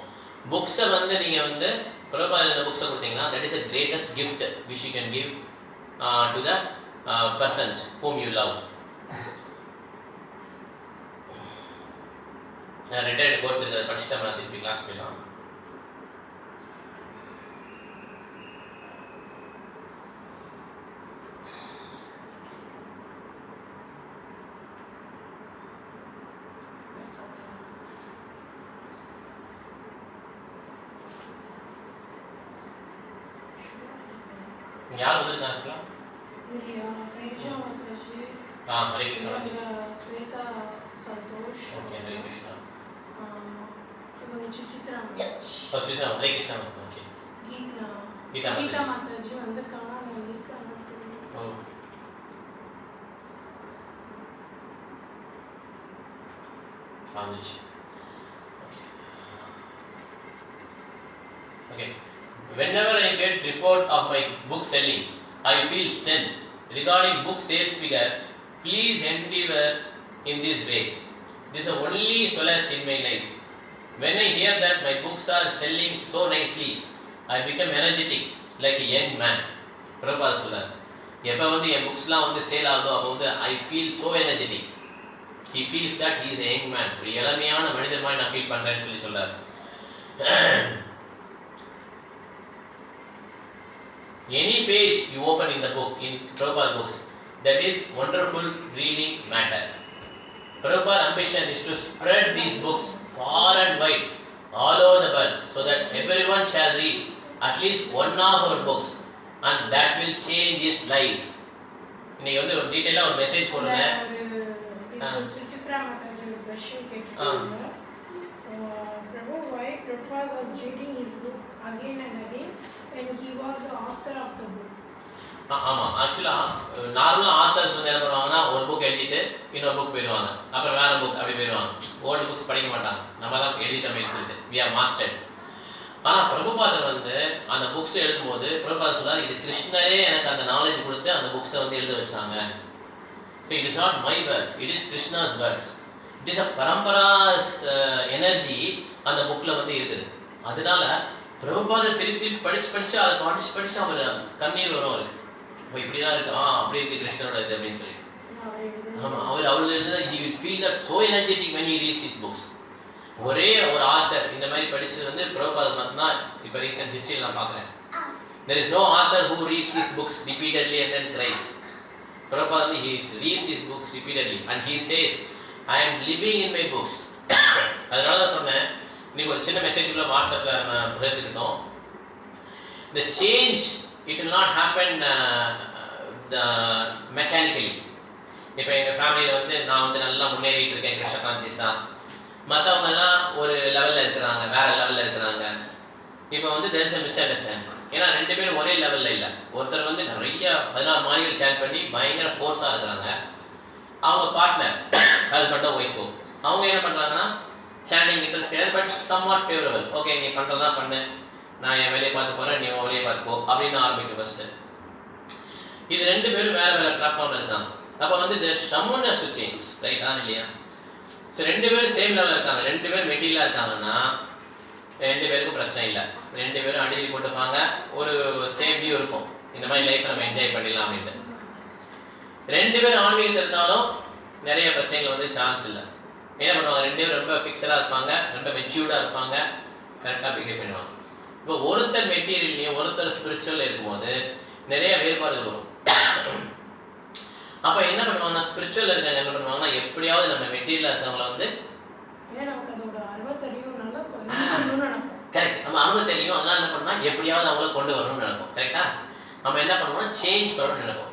புக்ஸை வந்து நீங்கள் வந்து பிரபுபாத புக்ஸை கொடுத்தீங்கன்னா that is the greatest gift which you can give to the persons whom you love. நான் ரிட்டையர்டு கோர்ஸ் இருக்கிறத படிச்சுட்டு நான் திருப்பி கிளாஸ் போயிடலாம். யார் வந்திருக்காங்க? ஹரே கிருஷ்ணா. ஸ்வேதா சந்தோஷ். ஓகே, ஹரே கிருஷ்ணா. சுசித்ரா. சுசித்ரா, ஹரே கிருஷ்ணா. ஓகே, கீதா மாதாஜி வந்திருக்காங்க. ஓ, வந்துச்சு. Okay, whenever I get report of my book selling, I feel strength. Regarding book sales figure, please endeavor in this way. This is the only solace in my life. When I hear that my books are selling so nicely, I become energetic like a young man. Prabhupada சொல்றார், எப்போ வந்து என் புக்ஸ்லாம் வந்து sale ஆகுதோ அப்போ வந்து I feel so energetic. He feels that he is a young man. ஒரு இளமையான மனிதர் மாதிரி நான் ஃபீல் பண்றேன்னு சொல்றார். Any page you open in the book, in Prabhupada books, that is wonderful reading matter. Prabhupada ambition is to spread these books far and wide, all over the world, so that everyone shall read at least one of our books, and that will change his life. இன்னைக்கு வந்து ஒரு டீடைலா ஒரு message போடுங்க. சுசித்ரா மாதாஜி ஒரு question கேட்டிருக்காங்க. Prabhu, why Prabhupada was reading his book again and again when he was the author of the book? ஆமாம், ஆக்சுவலாக நார்மலாக ஆத்தர்ஸ் வந்து என்ன பண்ணுவாங்கன்னா ஒரு புக் எழுதிட்டு இன்னொரு புக் போயிடுவாங்க, அப்புறம் வேற புக் அப்படி போயிடுவாங்க. ஓல்டு புக்ஸ் படிக்க மாட்டாங்க, நம்ம தான் எழுதி தமிழ் சொல்லிட்டு வி ஆர் மாஸ்டர். ஆனால் பிரபுபாதர் வந்து அந்த புக்ஸ் எழுதும்போது பிரபுபாதர் சொல்றாரு, இது கிருஷ்ணரே எனக்கு அந்த நாலேஜ் கொடுத்து அந்த புக்ஸை வந்து எழுத வச்சாங்க. So it is not my words, it is Krishna's words. It is a parampara's energy அந்த புக்கில் வந்து இருக்குது. அதனால பிரபுபாதர் திருப்பி படிச்சு அதை படிச்சு அவர் கண்ணீர் வரும் அவருக்கு. இப்போ இப்படிதான் இருக்கு, அப்படி இருக்கு கிருஷ்ணனோட இது அப்படின்னு சொல்லி. ஆமா, அவர் எழுதுனா he will feel that so energetic when he reads his books. ஒரே ஒரு ஆத்தர் இந்த மாதிரி படிச்சது வந்து பிரபுபாதர் மட்டும்தான். இப்போ ரீசன்ட் ஹிஸ்டரியில் நான் பார்க்குறேன், there is no author who reads his books repeatedly and then cries. Prabhupada he reads his books repeatedly and he says, I am living in my books. அதனால தான் சொன்னேன், இன்னைக்கு ஒரு சின்ன மெசேஜ் உள்ள வாட்ஸ்அப்பில் நம்ம பகிர்ந்துக்கிட்டோம். The change it will not happen mechanically. இப்போ எங்கள் ஃபேமிலியில் வந்து நான் வந்து நல்லா முன்னேறிட்டு இருக்கேன் கிருஷ்ண கான்சியஸாக, மற்றவங்கெல்லாம் ஒரு லெவலில் இருக்கிறாங்க, வேற லெவலில் இருக்கிறாங்க. இப்போ வந்து there is a misunderstanding. ஏன்னா ரெண்டு பேரும் ஒரே லெவலில் இல்லை. ஒருத்தர் வந்து நிறைய 16 மாநில சேட் பண்ணி பயங்கர ஃபோர்ஸாக இருக்கிறாங்க, அவங்க பார்ட்னர் ஹஸ்பண்டோ ஒய்ஃபோ அவங்க என்ன பண்றாங்கன்னா சாண்டிங் இன்ட்ரெஸ்ட் கிடையாது, பட் சம்வாட் ஃபேவரபிள். ஓகே நீ பண்றதா பண்ணு, நான் என் வேலையை பார்த்து போறேன், நீ உன் வேலையை பார்த்துக்கோ அப்படின்னு ஆரம்பிக்கும் ஃபர்ஸ்ட். இது ரெண்டு பேரும் வேற வேற பிளாட்ஃபார்ம்ல இருக்காங்க. அப்ப வந்து someone has to change, right ஆ இல்லையா? ஸோ ரெண்டு பேரும் சேம் லெவலில் இருக்காங்க, ரெண்டு பேரும் மெட்டீரியலாக இருக்காங்கன்னா ரெண்டு பேருக்கும் பிரச்சனை இல்லை, ரெண்டு பேரும் அடிக்கடி போட்டுப்பாங்க, ஒரு சேம் வியூ இருக்கும், இந்த மாதிரி லைஃப்பை நம்ம என்ஜாய் பண்ணிடலாம் அப்படின்ட்டு. ரெண்டு பேரும் ஆன்மீகத்தில் இருந்தாலும் நிறைய பிரச்சனைகள் வந்து சான்ஸ் இல்லை. என்ன பண்ணுவாங்க, ரெண்டு பேரும் ரொம்ப ஃபிக்ஸடாக இருப்பாங்க, ரொம்ப மெச்சூர்டாக இருப்பாங்க, கரெக்டாக பிஹேவ் பண்ணுவாங்க. இப்போ ஒருத்தர் மெட்டீரியல்லையும் ஒருத்தர் ஸ்பிரிச்சுவல் இருக்கும்போது நிறைய வேறுபாடுகள் வரும். அப்ப என்ன பண்ணுவாங்கன்னா ஸ்பிரிச்சுவல் இருக்காங்க என்ன பண்ணுவாங்கன்னா எப்படியாவது நம்ம மெட்டீரியல் இருக்கவங்கள வந்து கரெக்ட் நம்ம அனுபவம் தெரியும், அதனால என்ன பண்ணா எப்படியாவது அவங்கள கொண்டு வரணும்னு நினைப்போம். கரெக்டா? நம்ம என்ன பண்ணுவோம்னா சேஞ்ச் பண்ணணும்னு நினைப்போம்.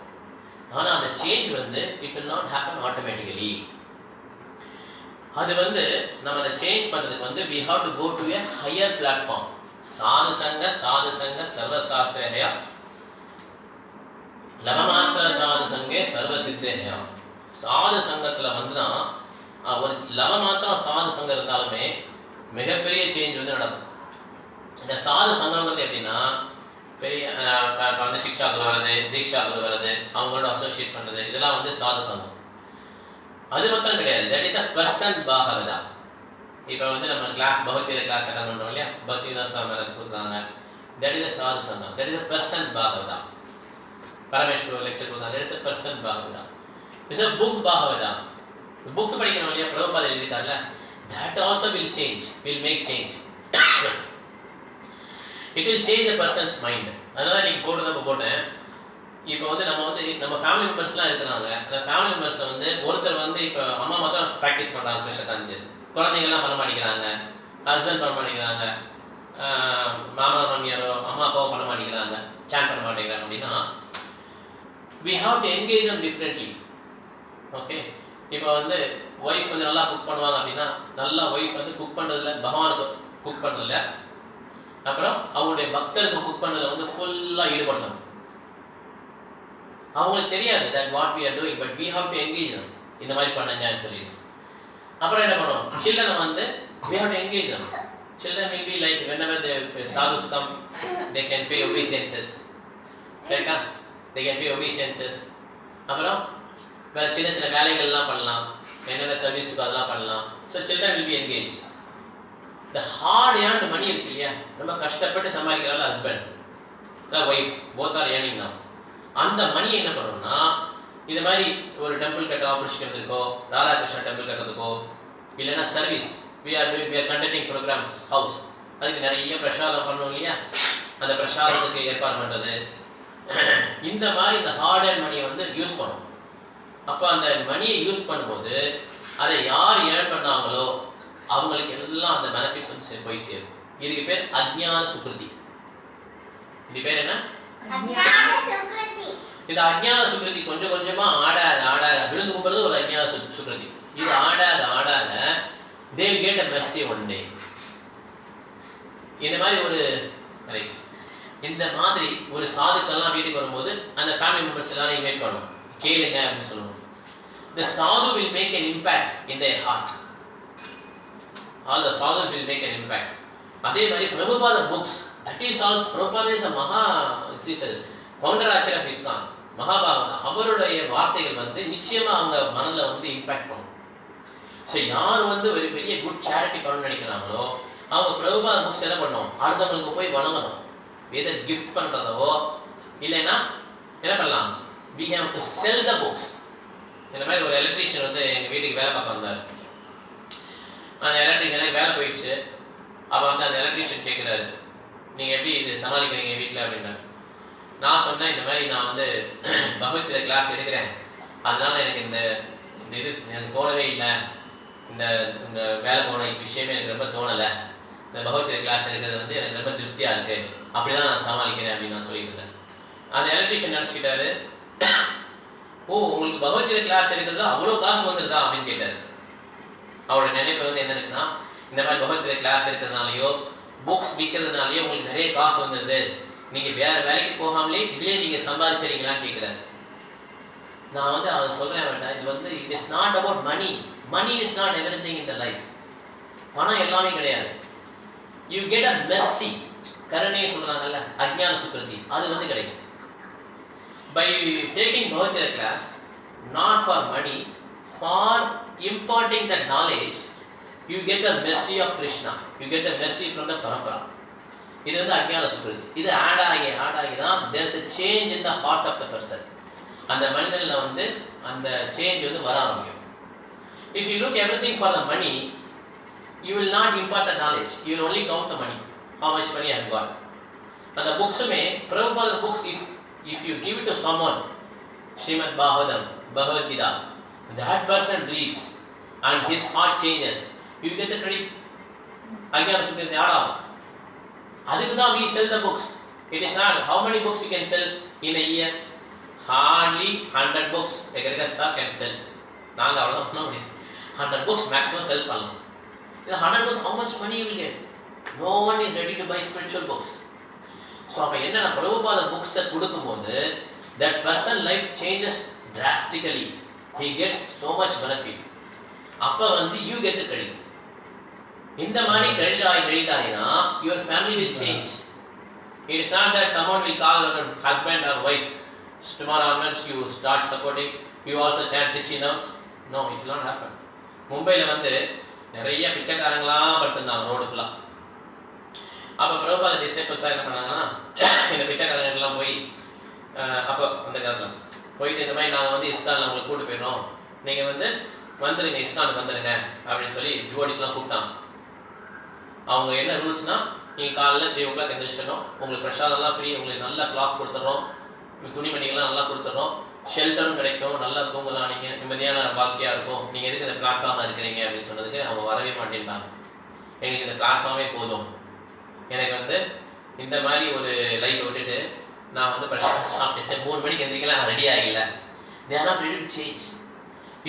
ஆனா அந்த சேஞ்ச் வந்து it will not happen automatically. அது வந்து நம்ம அதை சேஞ்ச் பண்றதுக்கு வந்து we have to go to a higher platform. சாது சங்க சர்வசாஸ்திரஹய லவமாத்திர சாது சங்கே சர்வ சித்தேயா. சாது சங்கத்துல வந்துதான் ஒரு லவமாத்திரம் சாது சங்கம் இருந்தாலுமே மிகப்பெரிய சேஞ்ச் வந்து நடக்கும். இந்த சாது சங்கம் வந்து எப்படின்னா பெரிய வந்து சிக்ஷா குரு வர்றது, தீக்ஷா குரு வர்றது, அவங்களோட அசோசியேட் பண்றது, இதெல்லாம் வந்து சாது சங்கம். அது மட்டும் கிடையாது, that is a person Bhagavata. இப்போ வந்து நம்ம கிளாஸ் பகவத்கீதை கிளாஸ் அட்டன் பண்றோம் இல்லையா, பக்திவினோத் சுவாமி மகாராஜ் கொடுக்குறாங்க, that is a sadhu sangam, that is a person Bhagavata. Parameswara lecture கொடுத்தாங்க, that is a person Bhagavata. It's a book Bhagavata. Book படிக்கணும் இல்லையா, பிரபுபாதர் எழுதிட்டார்ல, that also will change, will make change. It will change a person's mind. அதனால நீங்க போட்டேன். இப்போ வந்து நம்ம ஃபேமிலி மெம்பர்ஸ்லாம் இருக்கிறாங்க. அந்த ஃபேமிலி மெம்பர்ஸ்ல வந்து ஒருத்தர் வந்து இப்போ அம்மா மாத்திரம் ப்ராக்டிஸ் பண்றாங்க கிருஷ்ண கான்சியஸ், குழந்தைங்கள்லாம் பண்ண மாட்டேங்கிறாங்க, ஹஸ்பண்ட் பண்ண மாட்டேங்கிறாங்க, மாமனார் மாமியாரோ அம்மா அப்பாவோ பண்ண மாட்டேங்கிறாங்க, சாண்ட் பண்ண மாட்டேங்கிறாங்க அப்படின்னா we have to engage them differently. Okay, இப்போ வந்து ஒய்ஃப் வந்து நல்லா குக் பண்ணுவாங்க அப்படின்னா நல்லா ஒய்ஃப் வந்து குக் பண்றதுல பகவானுக்கு குக் பண்றதுல, அப்புறம் அவங்களுடைய பக்தருக்கு குக் பண்றதுல வந்து ஃபுல்லா ஈடுபடணும். அவங்களுக்கு தெரியாது that what we are doing, but we have to engage them. இந்த மாதிரி பண்ணுங்கன்னு சொல்லி அப்புறம் என்ன பண்ணுவோம், children வந்து we have to engage them. Children will be like whenever the sadhus come, they can pay obeisances. சரியா? they can pay obeisances. அப்புறம் வேற சின்ன சின்ன வேலைகள்லாம் பண்ணலாம், என்னென்ன சர்வீஸுக்கு அதெல்லாம் பண்ணலாம். So children will be engage. இந்த ஹார்ட் ஏர்ன்டு மணி இருக்கு இல்லையா, ரொம்ப கஷ்டப்பட்டு சம்பாதிக்கிறாள் husband wife both are earning தான். அந்த மணியை என்ன பண்ணணும்னா இந்த மாதிரி ஒரு டெம்பிள் கட்ட ஆப்பர்ச்சுனிட்டிக்கோ, ராதாகிருஷ்ணா டெம்பிள் கட்டுறதுக்கோ, இல்லைன்னா service we are conducting programs house, அதுக்கு நிறைய பிரசாதம் பண்ணணும் இல்லையா, அந்த பிரசாதத்துக்கு ஏற்பாடு பண்றது, இந்த மாதிரி இந்த ஹார்ட் ஏர்ன் மணியை வந்து யூஸ் பண்ணும். அப்போ அந்த மணியை யூஸ் பண்ணும்போது அதை யார் ஏர்ன் பண்ணாங்களோ அவங்களுக்கு எல்லாம் அந்த பெனிஃபிட்ஸ் போய் சேரும். இதுக்கு பேர் அஜ்ஞான சுக்ருதி. இது பேர் என்ன? இந்த அஜ்ஞான சுக்ருதி கொஞ்சம் கொஞ்சமா ஆடாத விழுந்து கும்புறது ஒரு அஜ்ஞான சுக்ருதி. இது ஆடாத they will get a mercy one day. இந்த மாதிரி ஒரு இந்த மாதிரி ஒரு சாதுக்கெல்லாம் வீட்டுக்கு வரும்போது அந்த ஃபேமிலி மெம்பர்ஸ் எல்லாரும் இன்வைட் பண்ணணும், கேளுங்க அப்படின்னு சொல்லணும். The sadhu will make an impact in their heart. All the sadhus will make an impact. அதே மாதிரி Prabhupada books, that is also Prabhupada is a மகா founder ஆச்சர் of ISKCON, மகாபாரதம். அவருடைய வார்த்தைகள் வந்து நிச்சயமா அவங்க மனதில் வந்து இம்பாக்ட் பண்ணும். ஸோ யார் வந்து ஒரு பெரிய குட் சேரிட்டி பண்ணணும்னு நினைக்கிறாங்களோ அவங்க பிரபுபாத புக்ஸ் என்ன பண்ணணும், அடுத்தவங்களுக்கு போய் வணங்கணும். எதை கிஃப்ட் பண்றதோ இல்லைன்னா என்ன பண்ணலாம், we have to sell the books. இந்த மாதிரி ஒரு எலக்ட்ரீஷியன் வந்து எங்கள் வீட்டுக்கு வேலை பார்க்க வந்தார். அந்த எலக்ட்ரிக் வேலை போயிடுச்சு. அப்போ வந்து அந்த எலக்ட்ரீஷியன் கேட்குறாரு, நீங்கள் எப்படி இது சமாளிக்கிறீங்க வீட்டில் அப்படின்னா. நான் சொன்னேன், இந்த மாதிரி நான் வந்து பகவத்கீதை கிளாஸ் எடுக்கிறேன், அதனால எனக்கு இந்த இது எனக்கு தோணவே இல்லை, இந்த இந்த வேலை போன விஷயமே எனக்கு ரொம்ப தோணலை, இந்த பகவத்கீதை கிளாஸ் எடுக்கிறது வந்து எனக்கு ரொம்ப திருப்தியாக இருக்கு, அப்படிதான் நான் சமாளிக்கிறேன் அப்படின்னு நான் சொல்லிட்டு இருந்தேன். அந்த எலக்ட்ரீஷியன் நினச்சிக்கிட்டாரு, ஓ உங்களுக்கு பகவத்கீதை கிளாஸ் எடுக்கிறதா அவ்வளோ காசு வந்துருதா அப்படின்னு கேட்டாரு. அவரோட நினைப்பு வந்து என்ன இருக்குன்னா, இந்த மாதிரி பகவத்கீதை கிளாஸ் எடுக்கிறதுனாலயோ புக்ஸ் விற்கிறதுனாலயோ உங்களுக்கு நிறைய காசு வந்துருது, நீங்க வேற வேலைக்கு போகாமலே இதுலயே நீங்க சம்பாதிச்சிருக்கீங்களான்னு கேட்கிறாரு. நான் வந்து அதை சொல்றேன் வேண்டாம், இது வந்து it is not about money. Money is not everything in the life. பணம் எல்லாமே கிடையாது. யூ கெட் அ மெர்சி, கருணையை சொல்றாங்கல்ல, அஜ்ஞான சுக்ருதி, அது வந்து கிடைக்கும். By taking Bhagavad Gita class, not for money, for imparting that knowledge, you get the mercy of Krishna, you get the mercy from the parampara. இது வந்து அஜ்ஞான சுக்ருதி. இது ஆட் ஆகி தான் there is a change in the heart of the person. அந்த மனிதன்ல வந்து அந்த change வந்து வர ஆரம்பிக்கும். If you look everything for the money, you will not impart the knowledge, you will only count the money, how much money I have got. And the books may Prabhupada books, if you give it to someone, Srimad Bhagavatam, Bhagavad Gita, that person reads and his heart changes, you get the credit. Ajnana Sukriti Adam. அதுக்கு தான் we sell the books. It is not how many books you can sell in a year. Hardly 100 books எங்க stock can sell. நாங்க அவ்வளவுதான் பண்ண முடியும். 100 books maximum sell பண்ணலாம். இந்த 100 books how much money you will get? No one is ready to buy spiritual books. So அப்ப என்ன Prabhupada books கொடுக்கும்போது that person life changes drastically. He gets so much benefit. அப்ப வந்து you get the credit. இந்த மாதிரி credit ஆகினா your family will change. It is not that someone will call your husband or wife, tomorrow onwards you start supporting, you also chant 60 notes. No, it will not happen. மும்பைல வந்து நிறைய பிச்சைக்காரங்களா படுத்திருந்தாங்க road ஃபுல்லா. அப்ப Prabhupada disciples என்ன பண்ணாங்கன்னா, இந்த பிச்சைக்காரங்க எல்லாம் போய் அப்போ அந்த காலத்துல போயிட்டு இந்த மாதிரி நாங்கள் வந்து இஸ்கானில் உங்களுக்கு கூட்டு போயிடுறோம், நீங்கள் வந்து வந்துடுங்க இஸ்கானுக்கு வந்துடுங்க அப்படின்னு சொல்லி டிவோடிஸ்லாம் கூப்பிட்டாங்க. அவங்க என்ன ரூல்ஸ்னா, நீங்கள் காலையில் 3 o'clock எழுந்திரிச்சணும், உங்களுக்கு பிரசாதம்லாம் ஃப்ரீ, உங்களுக்கு நல்ல கிளாஸ் கொடுத்துட்றோம், துணிமணிகள்லாம் நல்லா கொடுத்துட்றோம், ஷெல்டரும் கிடைக்கும், நல்லா தூங்கலாம், நீங்கள் நிம்மதியான வாழ்க்கையாக இருக்கும், நீங்கள் எதுக்கு இந்த பிளாட்ஃபார்மாக இருக்கிறீங்க அப்படின்னு சொன்னதுக்கு அவங்க வரவே மாட்டேன்ட்டாங்க. எங்களுக்கு இந்த பிளாட்ஃபார்மே போதும், எனக்கு வந்து இந்த மாதிரி ஒரு லைஃப் விட்டுட்டு நான் வந்து பிரசாதம் சாப்பிட்டு 3 மணிக்கு எந்திரிக்கலாம், நான் ரெடி ஆகல. They are not ready to change.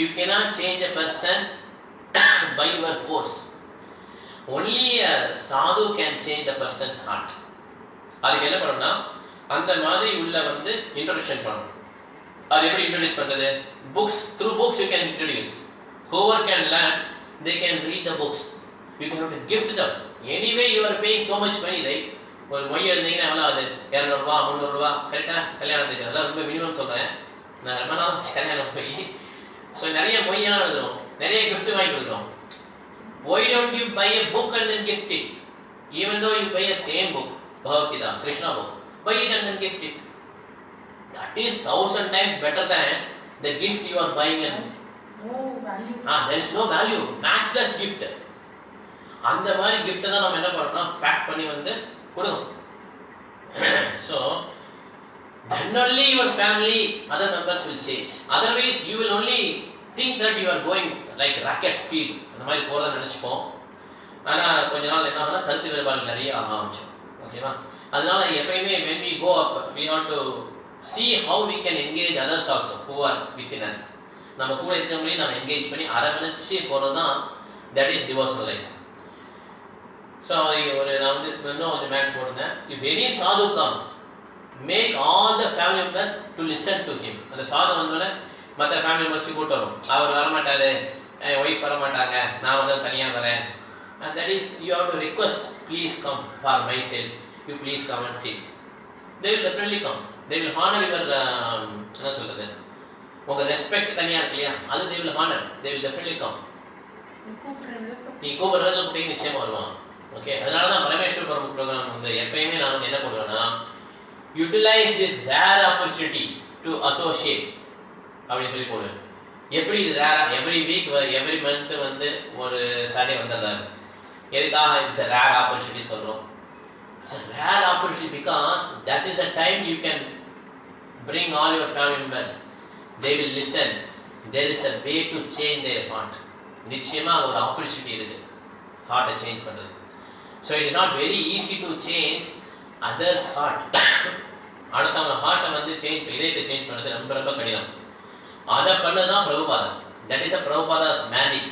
You cannot change a person by your force. Only a sadhu can change the person's heart. அதுக்கு என்ன பண்ணணும்னா, அந்த மாதிரி உள்ள வந்து இன்ட்ரோடக்ஷன் பண்ணணும். அது எப்படி இன்ட்ரோடியூஸ் பண்றது? Books, through books you can introduce. Whoever can learn, they can read the books. You can have to gift them. Anyway you are paying so much money, right? ஒரு மொய் எழுதிங்கன்னா எவ்வளோ ஆகுது? 200 ரூபா 300 ரூபா கரெக்டாக கல்யாணத்துக்கு. அதெல்லாம் ரொம்ப மினிமம் சொல்கிறேன், நான் ரொம்ப நாள் கல்யாணம் போய். ஸோ நிறைய மொய்யெல்லாம் எழுதுறோம், நிறைய கிஃப்ட் வாங்கி கொடுக்குறோம். Why don't you buy a book and then gift it? Even though you buy a same book, Bhagavad Gita, Krishna book, buy it and then gift it. That is 1000 times better than the gift you are buying. And no value. There is no value, matchless gift. அந்த மாதிரி gift தான் நம்ம என்ன பண்ணோம்னா back பண்ணி வந்து கொடுக்கணும். So then only your family, other members will change. Otherwise you will only think that you are going like rocket speed, அந்த மாதிரி போறத நினைச்சுப்போம். ஆனா கொஞ்ச நாள் என்ன ஆகும்னா கருத்து வேறுபாடு நிறைய ஆரம்பிச்சோம். ஓகேவா? அதனால எப்பயுமே when we go up, we want to see how we can engage others also who are within us. நம்ம கூட இருக்கவங்களையும் நம்ம என்கேஜ் பண்ணி அரவணைச்சு போறது தான் that is devotional life. So நான் வந்து இன்னும் கொஞ்சம் மேட் போடுங்க. If any sadhu comes, make all the family members to listen to him. அந்த சாது வந்தோடனே மற்ற ஃபேமிலி மெம்பர்ஸ் கூட்டு வரும். அவர் வரமாட்டாரு, என் ஒய்ஃப் வரமாட்டாங்க, நான் வந்து தனியாக வரேன். And that is you have to request, please come for myself, you please come and see. They will definitely come. They will honor your என்ன சொல்றது, உங்க ரெஸ்பெக்ட் தனியா இருக்கு இல்லையா, அது they will honor, they will definitely come. நீ கூப்பிடுறதுக்கு போய் நிச்சயமா வருவான். ஓகே, அதனால தான் பரமேஸ்வர் ப்ரோக்ராம் வந்து எப்பயுமே நான் வந்து என்ன பண்ணுவேன்னா, utilize this rare opportunity to associate அப்படின்னு சொல்லி போடுவேன். எப்படி இது ரேரா, எவ்ரி வீக் எவ்ரி மந்த் வந்து ஒரு சாட்டர்டே வந்துடுறாரு. எதுக்காக இட்ஸ் a rare opportunity சொல்றோம்? It's a rare opportunity because that is the time you can bring all your family members. They will listen. There is a way to change their heart. நிச்சயமா ஒரு opportunity இருக்கு ஹார்ட்டை change பண்றது. So it is not very easy to change others heart. அடுத்தவங்க ஹார்ட்டை வந்து change, இதயத்தை change பண்றது ரொம்ப ரொம்ப கடினம். அதை பண்ணதான் பிரபுபாதம். That is the Prabhupada's magic.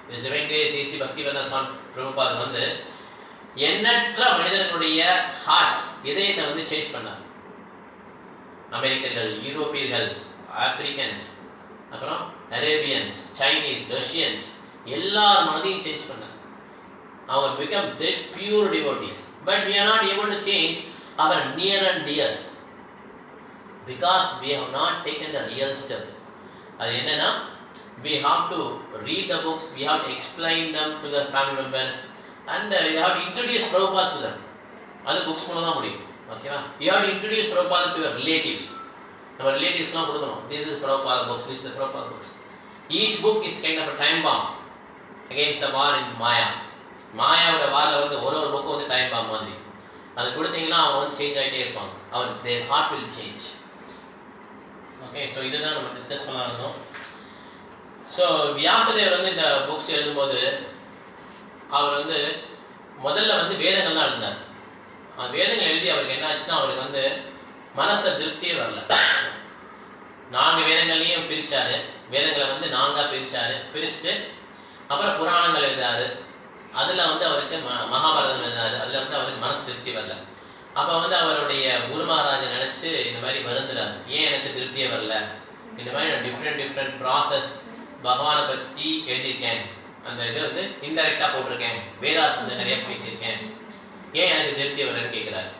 This Venkateswara A.C. Bhaktivedanta Swami பிரபுபாதம் வந்து எண்ணற்ற மனிதர்களுடைய ஹார்ட்ஸ், இதயத்தை வந்து சேஞ்ச் பண்ணார். அமெரிக்கர்கள், யூரோப்பியர்கள், ஆப்பிரிக்கன்ஸ், அப்புறம் அரேபியன்ஸ், சைனீஸ், ரஷ்யன்ஸ் எல்லார் மனதையும் சேஞ்ச் பண்ணார். Our become dead pure devotees, but we are not able to change our near and dears because we have not taken the real step. அது என்னன்னா, we have to read the books, we have to explain them to the family members, and you have to introduce Prabhupada to them. அது books மூலமா முடியும். ஓகேவா? You have to introduce Prabhupada to your relatives. நம்ம ரிலேட்டிவ்ஸ்லாம் கொடுக்கணும். This is Prabhupada books, this is Prabhupada books. Each book is kind of a time bomb against the war in Maya. மாயாவோட வாரில் வந்து ஒரு book வந்து time bomb மாதிரி அது கொடுத்தீங்கன்னா அவங்க வந்து சேஞ்ச் ஆகிட்டே இருப்பாங்க. அவர் their heart will change. Okay, so இதுதான் நம்ம டிஸ்கஸ் பண்ண இருந்தோம். ஸோ வியாசதேவர் வந்து இந்த புக்ஸ் எழுதும்போது அவர் வந்து முதல்ல வந்து வேதங்கள்லாம் எழுதினார். வேதங்கள் எழுதி அவருக்கு என்ன ஆச்சுன்னா, அவருக்கு வந்து மனசில் திருப்தியே வரல. 4 வேதங்களையும் பிரித்தார். வேதங்களை வந்து 4ஆக பிரிச்சுட்டு அப்புறம் புராணங்கள் எழுதாரு. அதில் வந்து அவருக்கு மகாபாரதம் எழுதினார். அதில் வந்து அவருக்கு மனசு திருப்தி வரல. அப்போ வந்து அவருடைய குரு மகாராஜை நினச்சி இந்த மாதிரி வருந்துறாரு, ஏன் எனக்கு திருப்தியே வரல, இந்த மாதிரி நான் டிஃப்ரெண்ட் ப்ராசஸ் பகவானை பற்றி எழுதியிருக்கேன், அந்த இது வந்து இன்டெரக்டாக போட்டிருக்கேன், வேதாஸ் வந்து நிறைய பேசியிருக்கேன், ஏன் எனக்கு திருப்தி வரலன்னு கேட்குறாரு.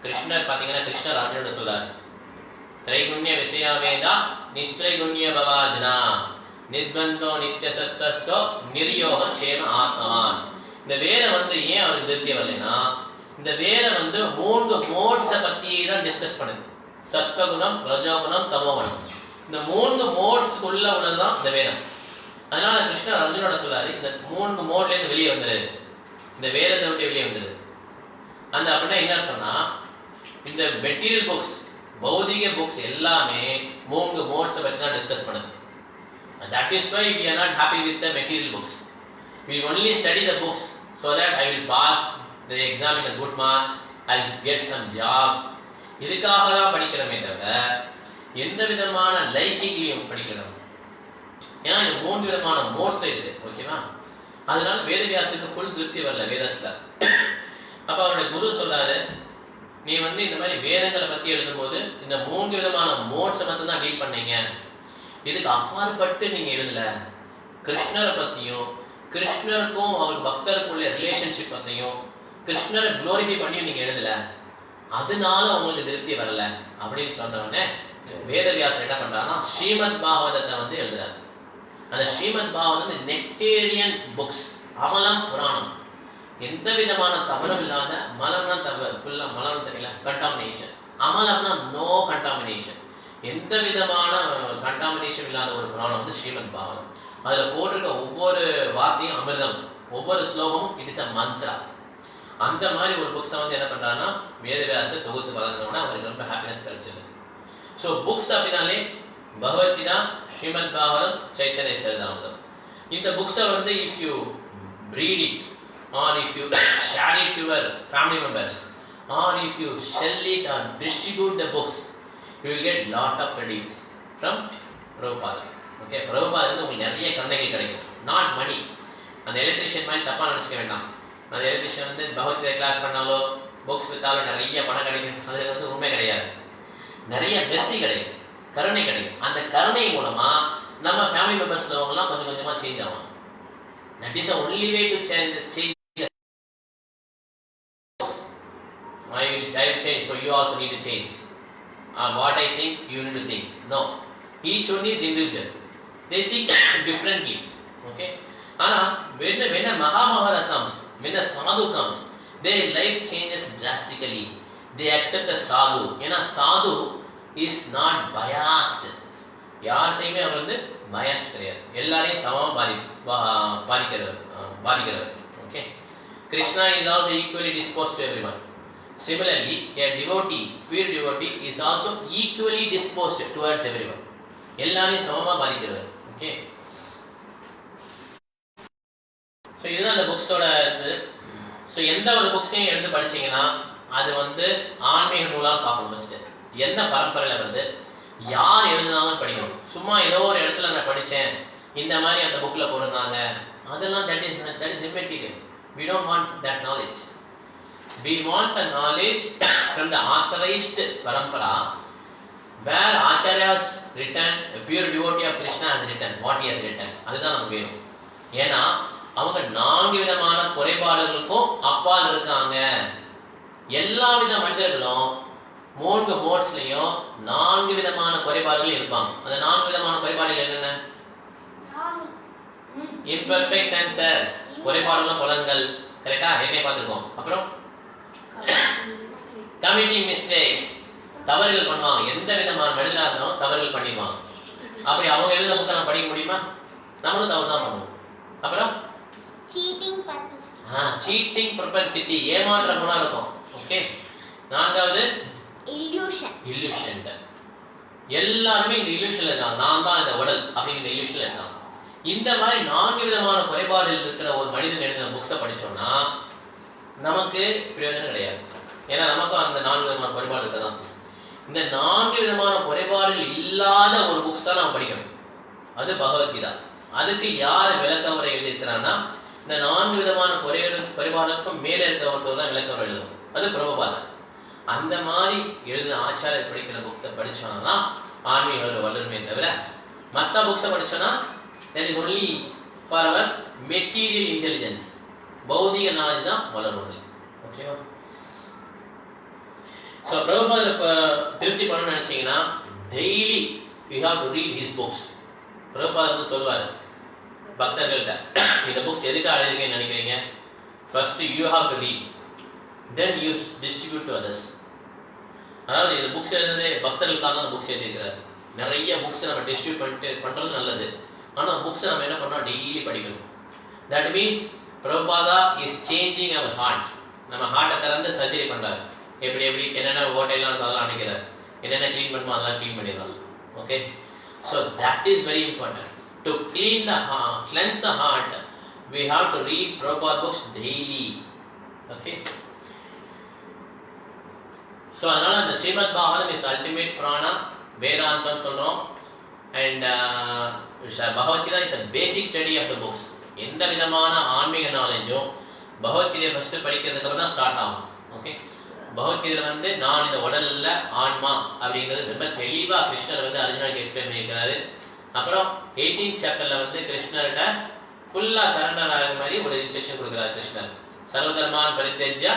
கிருஷ்ணர் பார்த்தீங்கன்னா கிருஷ்ணர் அர்ஜுனோட சொல்றாரு, திரைகுண்ய விஷயா வேதா நிஸ்திரைகுண்ய பவாஜனா நிர்பந்தோ நித்திய சத்தஸ்தோ நிர்யோக சேம ஆத்மவான். இந்த வேதம் வந்து ஏன் அவருக்கு திருப்தி வரலைன்னா, இந்த வேதம் வந்து 3 மோட்ஸை பற்றி தான் டிஸ்கஸ் பண்ணுது. சத்வகுணம், ரஜோகுணம், தமோகுணம். இந்த 3 மோட்ஸ்க்குள்ள உள்ளதுதான் இந்த வேதம். அதனால கிருஷ்ணர் அர்ஜுனோட சொல்றாரு, இந்த 3 மோட்லேருந்து வெளியே வந்துரு, இந்த வேதத்தை விட்டு வெளியே வந்துரு. அந்த அப்படின்னா என்ன அர்த்தம்னா, இந்த மெட்டீரியல் புக்ஸ், பௌதிக புக்ஸ் எல்லாமே 3 மோட்ஸை பற்றி தான் டிஸ்கஸ் பண்ணுது. And that is why we are not happy with the material books. We only study the books so that I will pass the exam with good marks, I will get some job. இதுக்காக தான் படிக்கிறோமே தவிர எந்த விதமான லைக்கிங்லையும் படிக்கணும். ஏன்னா இது 3 விதமான modes இருக்கு. ஓகேவா? அதனால வேதவியாசத்துக்கு ஃபுல் திருப்தி வரல வேதஸ்ல. அப்போ அவருடைய குரு சொல்றாரு, நீ வந்து இந்த மாதிரி வேதங்களை பற்றி எழுதும்போது இந்த 3 விதமான மோட்ஸை மட்டும் தான் டீல் பண்ணீங்க, இதுக்கு அப்பாற்பட்டு நீங்க எழுதல. கிருஷ்ணரை பத்தியும் கிருஷ்ணருக்கும் அவர் பக்தருக்குள்ள ரிலேஷன்ஷிப் பத்தியும் கிருஷ்ணரை குளோரிஃபை பண்ணியும் நீங்க எழுதல, அதனால உங்களுக்கு திருப்தி வரல அப்படின்னு சொன்ன உடனே வேதவியாசர் என்ன பண்றாருன்னா ஸ்ரீமத் பாகவதத்தை வந்து எழுதுறாரு. அந்த ஸ்ரீமத் பாகவதம் நெக்டேரியன் புக்ஸ், அமலம் புராணம், எந்த விதமான தவறும் இல்லாத, மலம்னா ஃபுல்லா மலம் தெரியல, கண்டாமினேஷன், அமலம்னா நோ கண்டாமினேஷன், எந்த விதமான கண்டாமினேஷன் இல்லாத ஒரு புராணம் வந்து ஸ்ரீமத் பாகவதம். அதில் போட்டிருக்க ஒவ்வொரு வார்த்தையும் அமிர்தம், ஒவ்வொரு ஸ்லோகமும் இட் இஸ் அ மந்த்ரா. அந்த மாதிரி ஒரு புக்ஸை வந்து என்ன பண்ணுறாங்கன்னா வேதவியாசர் தொகுத்து வளர்ந்தோம்னா அவருக்கு ரொம்ப ஹாப்பினஸ் கிடைச்சது. ஸோ புக்ஸ் அப்படின்னாலே பகவத்கீதா, ஸ்ரீமத் பாகவதம், சைத்தன்ய சரிதாமிர்தம். இந்த புக்ஸை வந்து if you read it or if you share it to your family members or if you sell it or distribute the books, you will get lot of credits from Prabhupada. Okay, Prabhupada வந்து உங்களுக்கு நிறைய கருணைகள் கிடைக்கும், not money. அந்த electrician மாதிரி தப்பா நினைச்சுக்க வேண்டாம். அந்த எலக்ட்ரிஷியன் வந்து பகவத்கீதை கிளாஸ் பண்ணாலோ புக்ஸ் வித்தாலும் நிறைய பணம் கிடைக்கும், அது வந்து உண்மை கிடையாது. நிறைய மெஸ்ஸி கிடைக்கும், கருணை கிடைக்கும். அந்த கருணை மூலமா நம்ம ஃபேமிலி மெம்பர்ஸ் எல்லாம் கொஞ்சம் கொஞ்சமா சேஞ்ச் ஆகும். That is the only way to change. I will change, so you also need to change. What I think, you need to think. No, each one is individual. They think differently. Okay. When a Mahamahara comes, when a sadhu comes, their life changes drastically. They accept the sadhu. ஏன்னா sadhu is not biased. யார்கிட்டையுமே அவர் வந்து biased கிடையாது, எல்லாரையும் சமமாக பாதிக்கிறவர். Okay. Krishna is also equally disposed to everyone. Similarly, a devotee, pure devotee, is also equally disposed towards everyone. எல்லாரையும் சமமாக பாதிக்கிறவர். Okay. So இதுதான் அந்த புக்ஸோட இது. ஸோ எந்த ஒரு புக்ஸையும் எடுத்து படிச்சீங்கன்னா அது வந்து ஆன்மீக நூலாக பார்க்கணும். ஃபர்ஸ்ட் என்ன பரம்பரையில் வருது, யார் எழுதுனாலும் படிக்கணும். சும்மா ஏதோ ஒரு இடத்துல நான் படித்தேன், இந்த மாதிரி அந்த புக்கில் போட்டிருந்தாங்க, அதெல்லாம் that is immaterial. We don't want that knowledge. We want the knowledge from the authorized parampara. where Acharya's written, a pure devotee of Krishna has written what he has written. அதுதான் நமக்கு வேணும். ஏன்னா அவங்க 4 விதமான குறைபாடுகளுக்கும் அப்பால் இருக்காங்க. எல்லா வித மனிதர்களும் 3 மோட்ஸ்லயும் 4 விதமான குறைபாடுகள் இருப்பாங்க. அந்த 4 விதமான குறைபாடுகள் என்னென்ன? imperfect senses, குறைபாடுள்ள புலன்கள். கரெக்ட்டா? ஏற்கனவே பார்த்திருக்கோம். அப்புறம் committing mistakes, தவறுகள் பண்ணுவாங்க. எந்த விதமான மனிதனா இருந்தாலும் தவறுகள் பண்ணிடுவாங்க. அப்படி அவங்க எழுத புத்தகம் நம்ம படிக்க முடியுமா? நம்மளும் தவறு தான் பண்ணுவோம். அப்புறம் cheating propensity, ஏமாற்ற குணம் இருக்கும். ஓகே. 4வது illusion. எல்லாரும் இந்த illusionல இருக்காங்க. நான் தான் இந்த உடல் அப்படிங்கிற illusionல இருக்காங்க. இந்த மாதிரி 4 விதமான குறைபாடுகள் இருக்கிற ஒரு மனிதன் எழுதின புக்ஸை படிச்சோம்னா நமக்கு பிரயோஜனம் கிடையாது. ஏன்னா நமக்கும் அந்த 4 விதமான குறைபாடு இருக்க தான் செய்யும். இந்த 4 விதமான குறைபாடுகள் இல்லாத ஒரு புக்ஸ் தான் நாம் படிக்கணும். அது பகவத்கீதா. அதுக்கு யார் விளக்கவுரை எழுதியிருக்கிறான்னா இந்த 4 விதமான குறைபாடுக்கும் மேலே இருக்க ஒருத்தர் தான் விளக்கவுரை எழுதணும். அது பிரபுபாதா. அந்த மாதிரி எழுதின ஆச்சாரியர் படிக்கிற புக்கை படிச்சோம்னா ஆன்மீக வளருமே தவிர மற்ற புக்ஸை படிச்சோம்னா that is only for our material intelligence, பௌதிக நாலேஜ் தான் வளரும். ஓகேவா? ஸோ பிரபுபாதா திருப்தி பண்ணணும்னு நினைச்சீங்கன்னா daily you have to read his books. Prabhupada வந்து சொல்லுவார் பக்தர்கள்ட்ட, இந்த புக்ஸ் எதுக்காக எழுதிருக்கேன்னு நினைக்கிறீங்க? First you have to read, then you distribute to others. அதாவது இந்த புக்ஸ் எழுதுனதே பக்தர்களுக்காக தான் புக்ஸ் எழுதியிருக்கிறார். நிறைய புக்ஸ் நம்ம டிஸ்ட்ரிபியூட் பண்ணுறது நல்லது. ஆனால் புக்ஸை நம்ம என்ன பண்ணோம்? டெய்லி படிக்கணும். That means Prabhupada is changing our heart. நம்ம ஹார்ட்டை திறந்து சர்ஜரி பண்ணுறாரு. எப்படி என்னென்ன ஓட்டையெல்லாம் இருக்கோ அதெல்லாம் அணைக்கிறார். என்னென்ன க்ளீன் பண்ணுமோ அதெல்லாம் க்ளீன் பண்ணிடலாம். Okay. So that is very important. To cleanse the heart, we have to read Prabhupada books daily. Okay. So அதனால அந்த ஸ்ரீமத் பாகவதம் இஸ் அல்டிமேட் பிராணா, வேதாந்தம் சொல்கிறோம். And Bhagavad Gita is a basic study of the books. எந்த விதமான ஆன்மீக நாலேஜும் பகவத்கீதையை ஃபர்ஸ்ட் படிக்கிறதுக்கு அப்புறம் தான் ஸ்டார்ட் ஆகும். ஓகே. பகவத்கீதையில் வந்து நான் இந்த உடல்ல ஆன்மா அப்படிங்கிறது ரொம்ப தெளிவாக கிருஷ்ணர் வந்து அர்ஜுனாக்கு எக்ஸ்பிளைன் பண்ணியிருக்கிறாரு. அப்புறம் 18th சாப்டர்ல வந்து கிருஷ்ணர்கிட்ட ஃபுல்லா சரணர் ஆகிற மாதிரி ஒரு இன்ஸ்ட்ரக்ஷன் கொடுக்குறாரு கிருஷ்ணர். சர்வதர்மான் பரித்யஜ்ய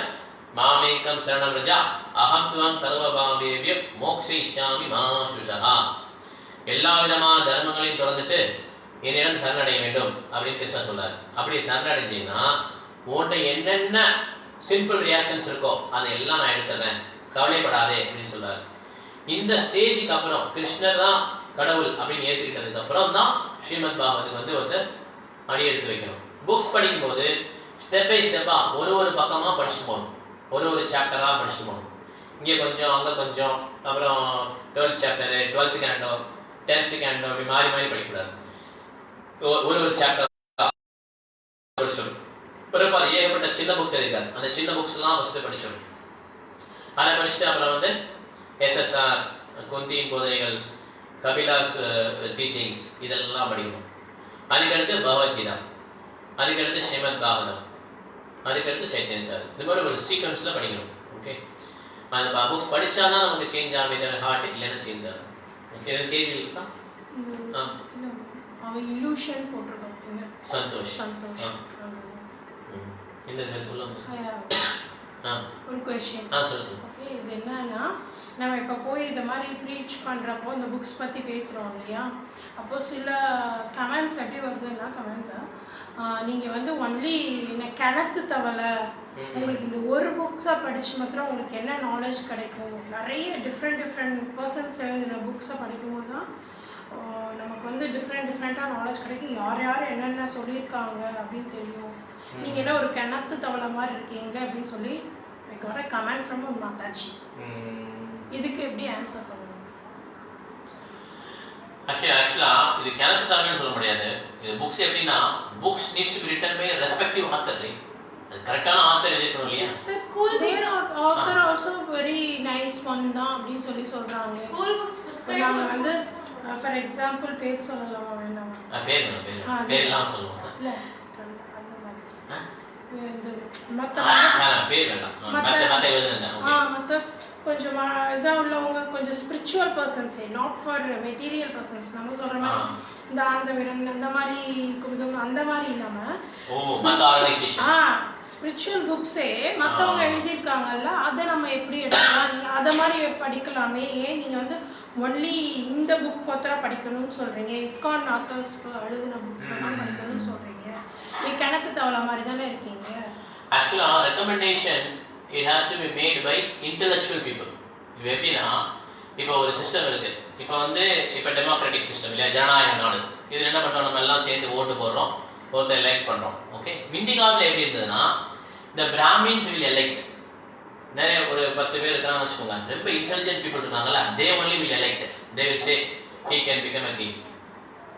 மாமேகம் சரணம் ரஜா அகம் துவம் சர்வபாவேவ்ய மோக்ஷயிஷ்யாமி மா சுஷா. எல்லா விதமான தர்மங்களையும் திறந்துட்டு என்னிடம் சரணடைய வேண்டும் அப்படின்னு கிருஷ்ணர் சொல்றாரு. அப்படி சரணடைஞ்சீங்கன்னா உன்கிட்ட என்னென்ன சிம்பிள் ரியாக்ஷன்ஸ் இருக்கோ அதை எல்லாம் நான் எடுத்துறேன், கவலைப்படாதே அப்படின்னு சொல்றாரு. இந்த ஸ்டேஜுக்கு அப்புறம் கிருஷ்ணர் தான் கடவுள் அப்படின்னு ஏற்றுக்கிட்டதுக்கு அப்புறம் தான் ஸ்ரீமத் பாகவத்துக்கு வந்து ஒருத்தர் அடி எடுத்து வைக்கணும். புக்ஸ் படிக்கும்போது ஸ்டெப் பை ஸ்டெப்பா ஒரு பக்கமா படிச்சுட்டு போகணும். ஒரு சாப்டரா படிச்சுட்டு போகணும். இங்கே கொஞ்சம் அங்கே கொஞ்சம், அப்புறம் 12th chapter, 12th canto, 10th canto, அப்படி மாறி படிக்கக்கூடாது. ஒரு சாப்டர் படிச்சிடும். பிறகு அது ஏகப்பட்ட சின்ன புக்ஸ் எழுதிருக்காரு. அந்த சின்ன புக்ஸ் எல்லாம் ஃபர்ஸ்ட் படிச்சிடும். அதை படிச்சுட்டு அப்புறம் வந்து SSR, குந்தியின் போதனைகள், கபிலாஸ் டீச்சிங்ஸ் இதெல்லாம் படிக்கணும். அதுக்கடுத்து பகவத்கீதா, அதுக்கடுத்து ஸ்ரீமத் பாகவதம், அதுக்கடுத்து சைத்தன்ய சார். இந்த மாதிரி ஒரு சீக்வன்ஸ்ல படிக்கணும். ஓகே. அந்த புக்ஸ் படிச்சாதான் நமக்கு சேஞ்ச் ஆகும். ஹார்ட் இல்லைன்னா சேஞ்ச் ஆகும். ஓகே. கேள்வி இருக்கா? illusion போட்டுருக்கோம். சந்தோஷ். இந்த சொல்லுங்க. ஒரு क्वेश्चन. சொல்லுங்க. ஓகே. இது என்னன்னா நம்ம இப்போ போய் இந்த மாதிரி ப்ரீச் பண்ணுறப்போ இந்த புக்ஸ் பற்றி பேசுகிறோம் இல்லையா? அப்போது சில கமெண்ட்ஸ் எப்படி வருதுன்னா நீங்கள் வந்து ஒன்லி என்ன கிணத்து தவளை, உங்களுக்கு இந்த ஒரு புக்ஸாக படித்து மாத்திரம் உங்களுக்கு என்ன நாலேஜ் கிடைக்கும்? நிறைய டிஃப்ரெண்ட் பர்சன்ஸ் எழுதின புக்ஸை படிக்கும்போது தான் நமக்கு வந்து டிஃப்ரெண்ட்டாக நாலேஜ் கிடைக்கும். யார் என்னென்ன சொல்லியிருக்காங்க அப்படின்னு தெரியும். நீங்கள் என்ன ஒரு கிணத்து தவளை மாதிரி இருக்கீங்க அப்படின்னு சொல்லி வர கமெண்ட் ஃப்ரம் ஒரு மாதாஜி. இதுக்கு எப்படி ஆன்சர் பண்ணணும்? ஆக்சுவலா இது கிணத்து தவளைன்னு சொல்ல முடியாது. இது புக்ஸ் எப்படின்னா books needs to be written by respective author. அது கரெக்டான ஆத்தர் எழுதிக்கணும் இல்லையா? Author also very nice one தான் அப்படின்னு சொல்லி சொல்றாங்க. ஸ்கூல் புக்ஸ் நாங்க வந்து ஃபார் எக்ஸாம்பிள் பேர் சொல்லலாமா வேண்டாமா? பேர்லாம் சொல்லுவாங்க. இல்ல இந்த மற்ற பேர் வேண்டாம் மத்த- மத்த எழுதுங்க மற்ற கொஞ்சம் இதாக உள்ளவங்க கொஞ்சம் ஸ்பிரிச்சுவல் பர்சன்ஸே நாட் ஃபார் மெட்டீரியல் பர்சன்ஸ் நம்ம சொல்கிற மாதிரி இந்த ஆனந்த வீரன் அந்த மாதிரி குமுதம் அந்த மாதிரி இல்லாமல் ஓ மத்த ஆர்கனைசேஷன் ஸ்பிரிச்சுவல் புக்ஸே மற்றவங்க எழுதியிருக்காங்கல்ல அதை நம்ம எப்படி எடுக்கலாம் நீங்கள் அதை மாதிரி படிக்கலாமே ஏன் நீங்கள் வந்து ஒன்லி இந்த புக் மாத்திரம் படிக்கணும்னு சொல்கிறீங்க இஸ்கான் ஆத்தர்ஸ் எழுதின புக்ஸ் மட்டும் படிக்கணும்னு சொல்கிறீங்க நீங்கள் கிணத்து தவளை மாதிரி தானே இருக்கீங்க. ஆக்சுவலாக recommendation it has to be made by intellectual people. இது எப்படின்னா இப்போ ஒரு சிஸ்டம் இருக்கு. இப்போ வந்து இப்போ டெமோக்ராட்டிக் சிஸ்டம் இல்லையா, ஜனநாயக நாடு. இதில் என்ன பண்ணுறோம், நம்ம எல்லாம் சேர்ந்து ஓட்டு போடுறோம், ஒருத்தர் எலெக்ட் பண்ணுறோம். ஓகே, முந்தி காலத்தில் எப்படி இருந்ததுன்னா இந்த பிராமின்ஸ் வில் எலெக்ட். நிறைய ஒரு 10 பேர் இருக்காங்கன்னு வச்சுக்கோங்க, ரொம்ப இன்டெலிஜென்ட் பீப்புள் இருக்காங்கல்ல, they only will elect, they will say he can become a king.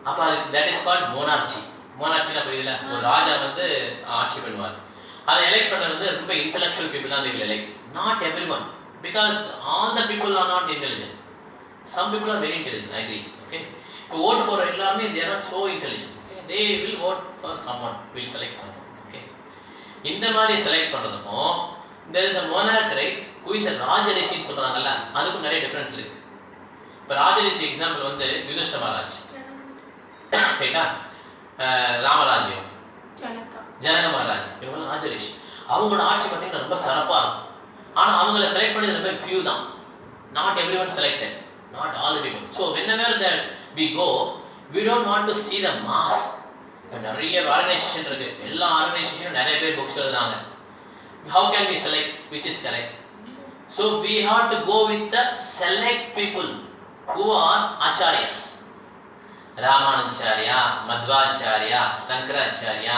அப்போ அது தட் இஸ் கால்ட் மோனார்ச்சி. மோனார்ச்சினா புரியுதுல, ஒரு ராஜா வந்து ஆட்சி பண்ணுவார். அதை எலெக்ட் பண்ணது வந்து ரொம்ப இன்டெலெக்சுவல் பீப்புள் தான் they will elect, not everyone, because all the people are not intelligent. Some people are very intelligent, I agree. Okay, இப்போ ஓட்டு போற எல்லாருமே they are not so intelligent. Okay, they will vote for someone, will select someone. Okay, இந்த மாதிரி select பண்றதுக்கும் there is a monarch, right, who is a ராஜரிஷின்னு சொல்றாங்கல்ல, அதுக்கும் நிறைய டிஃபரன்ஸ் இருக்கு. இப்போ ராஜரிஷி எக்ஸாம்பிள் வந்து யுதிஷ்ட மகாராஜ், ரைட்டா, ராமராஜ்யம், ஜனக மகாராஜ், இவங்க ராஜரிஷி. அவங்களோட ஆட்சி பார்த்தீங்கன்னா ரொம்ப சிறப்பாக இருக்கும். ஆனால் அவங்கள செலக்ட் பண்ணி ரொம்ப ஃபியூ தான். Not every one selected, not all the people. So whenever that we go, we don't want to see the mass. நிறைய ஆர்கனைசேஷன் இருக்கு, எல்லா ஆர்கனைசேஷனும் நிறைய பேர் புக்ஸ் எழுதுறாங்க. How can we select which is correct? So we have to go with the select people who are acharyas. ராமானுஜாரியா, Madhvacharya, Shankaracharya,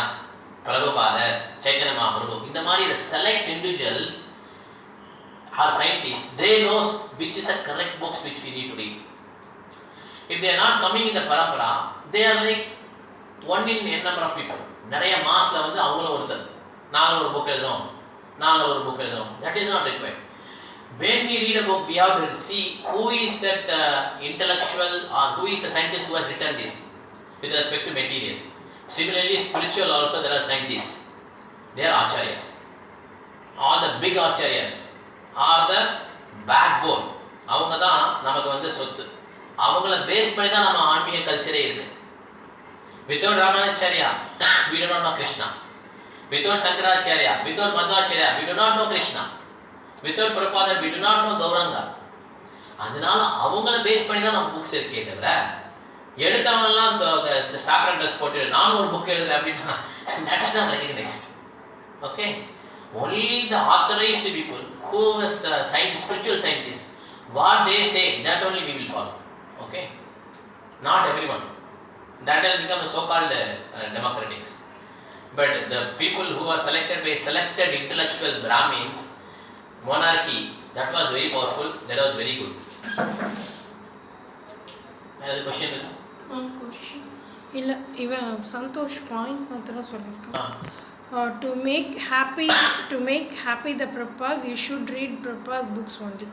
பிரபுபாதர், சைத்தன்ய மகாபிரபு, இந்த மாதிரி the select individuals are scientists. They know which is the correct books which we need to read. If they are not coming in the parampara, they are like one in n number of people. நிறைய மாஸ்ல வந்து அவங்களும் ஒருத்தர், நாங்க ஒரு book எழுதுறோம், நாங்க ஒரு book எழுதுறோம். That is not required. When we read a book, we have to see who is that intellectual or who is the scientist who has written this with respect to material. Similarly, spiritual also there are scientists. They are acharyas. All the big acharyas are the backbone. அவங்க தான் நமக்கு வந்து சொத்து. அவங்கள base பண்ணி தான் நம்ம ஆன்மீக கல்ச்சரே இருக்கு. Without Ramanacharya, we do not know Krishna. Without Shankaracharya, without Madhvacharya, we do not know Krishna. Without Prabhupada, we do not know Gauranga. அதனால அவங்கள பேஸ் பண்ணி தான் நம்ம புக்ஸ் இருக்கே தவிர எடுத்தவங்கலாம் இந்த சாக்ரன் ட்ரெஸ் போட்டு நானும் ஒரு புக் எழுதுறேன் அப்படின்னா that is not recognized. Okay, only the authorized people who is the spiritual scientists, what they say that only we will follow. Okay, not everyone. That will become a so-called democratics. But the people who are selected by selected intellectual Brahmins, monarchy, that was very powerful, that was very good. Another question? Question இல்லை, இவன் Santhosh point மாத்திரம் சொல்லியிருக்கான். To make happy the Prabhupada, we should read Prabhupada books only.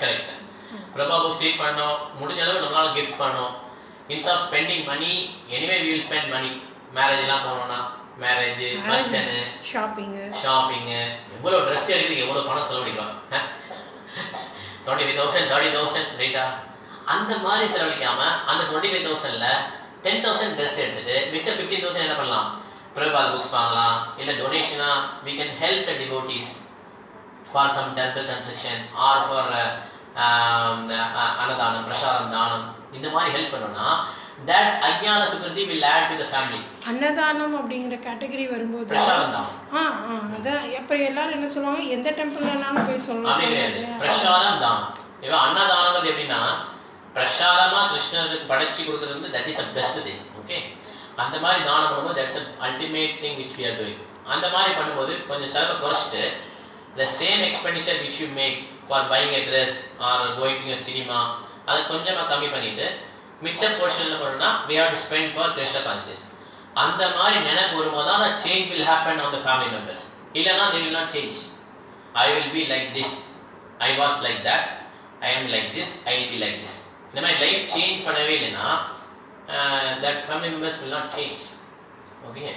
Correct. Prabhupada books read பண்ணோம், முடிஞ்ச அளவு நம்மளால gift பண்ணோம். Instead of spending money, anyway we will spend money. Marriage எல்லாம் போனோம்னா மேரேஜ், ஃபங்க்ஷனு, ஷாப்பிங்கு, எவ்வளோ ட்ரெஸ் எடுக்கிறீங்க, எவ்வளோ பணம் செலவழிக்கலாம், 25,000 30,000 ரைட்டா? அந்த மாதிரி செலவழிக்காம அந்த 25,000ல 10,000 ட்ரெஸ் எடுத்துட்டு மிச்சம் 15,000 என்ன பண்ணலாம், பிரபாத் புக்ஸ் வாங்கலாம். இல்லை டொனேஷனா we can help the devotees for some temple construction or for அன்னதானம், பிரசாதம் தானம், இந்த மாதிரி ஹெல்ப் பண்ணோம்னா that அஜ்ஞான சுகிருதி will add to the family. அன்னதானம் அப்படிங்கிற கேட்டகரி வரும்போது பிரசாதம் தானம், அதான் எப்போ எல்லாரும் என்ன சொல்லுவாங்க, எந்த டெம்பிள்னாலும் போய் சொல்லலாம். பிரசாதம் தானம். இவன் அன்னதானங்கிறது எப்படின்னா பிரசாதமா கிருஷ்ணருக்கு படைச்சி கொடுக்கறது வந்து that is the best thing. Okay, அந்த மாதிரி தானம் பண்ணும்போது that's the ultimate thing which we are doing. அந்த மாதிரி பண்ணும்போது கொஞ்சம் செலவை குறைச்சிட்டு the same expenditure which you make for buying a dress or going to a cinema, அதை கொஞ்சமாக கம்மி பண்ணிட்டு மிச்ச போர்ஷனில் பண்ணணும்னா we have to spend for Krishna conscious. அந்த மாதிரி நினைப்பு வரும்போது தான் the change will happen on the family members. இல்லைன்னா they will not change. I will be like this, I was like that, I am like this, I will be like this. இந்த மாதிரி life change பண்ணவே இல்லைன்னா that family members will not change. Okay.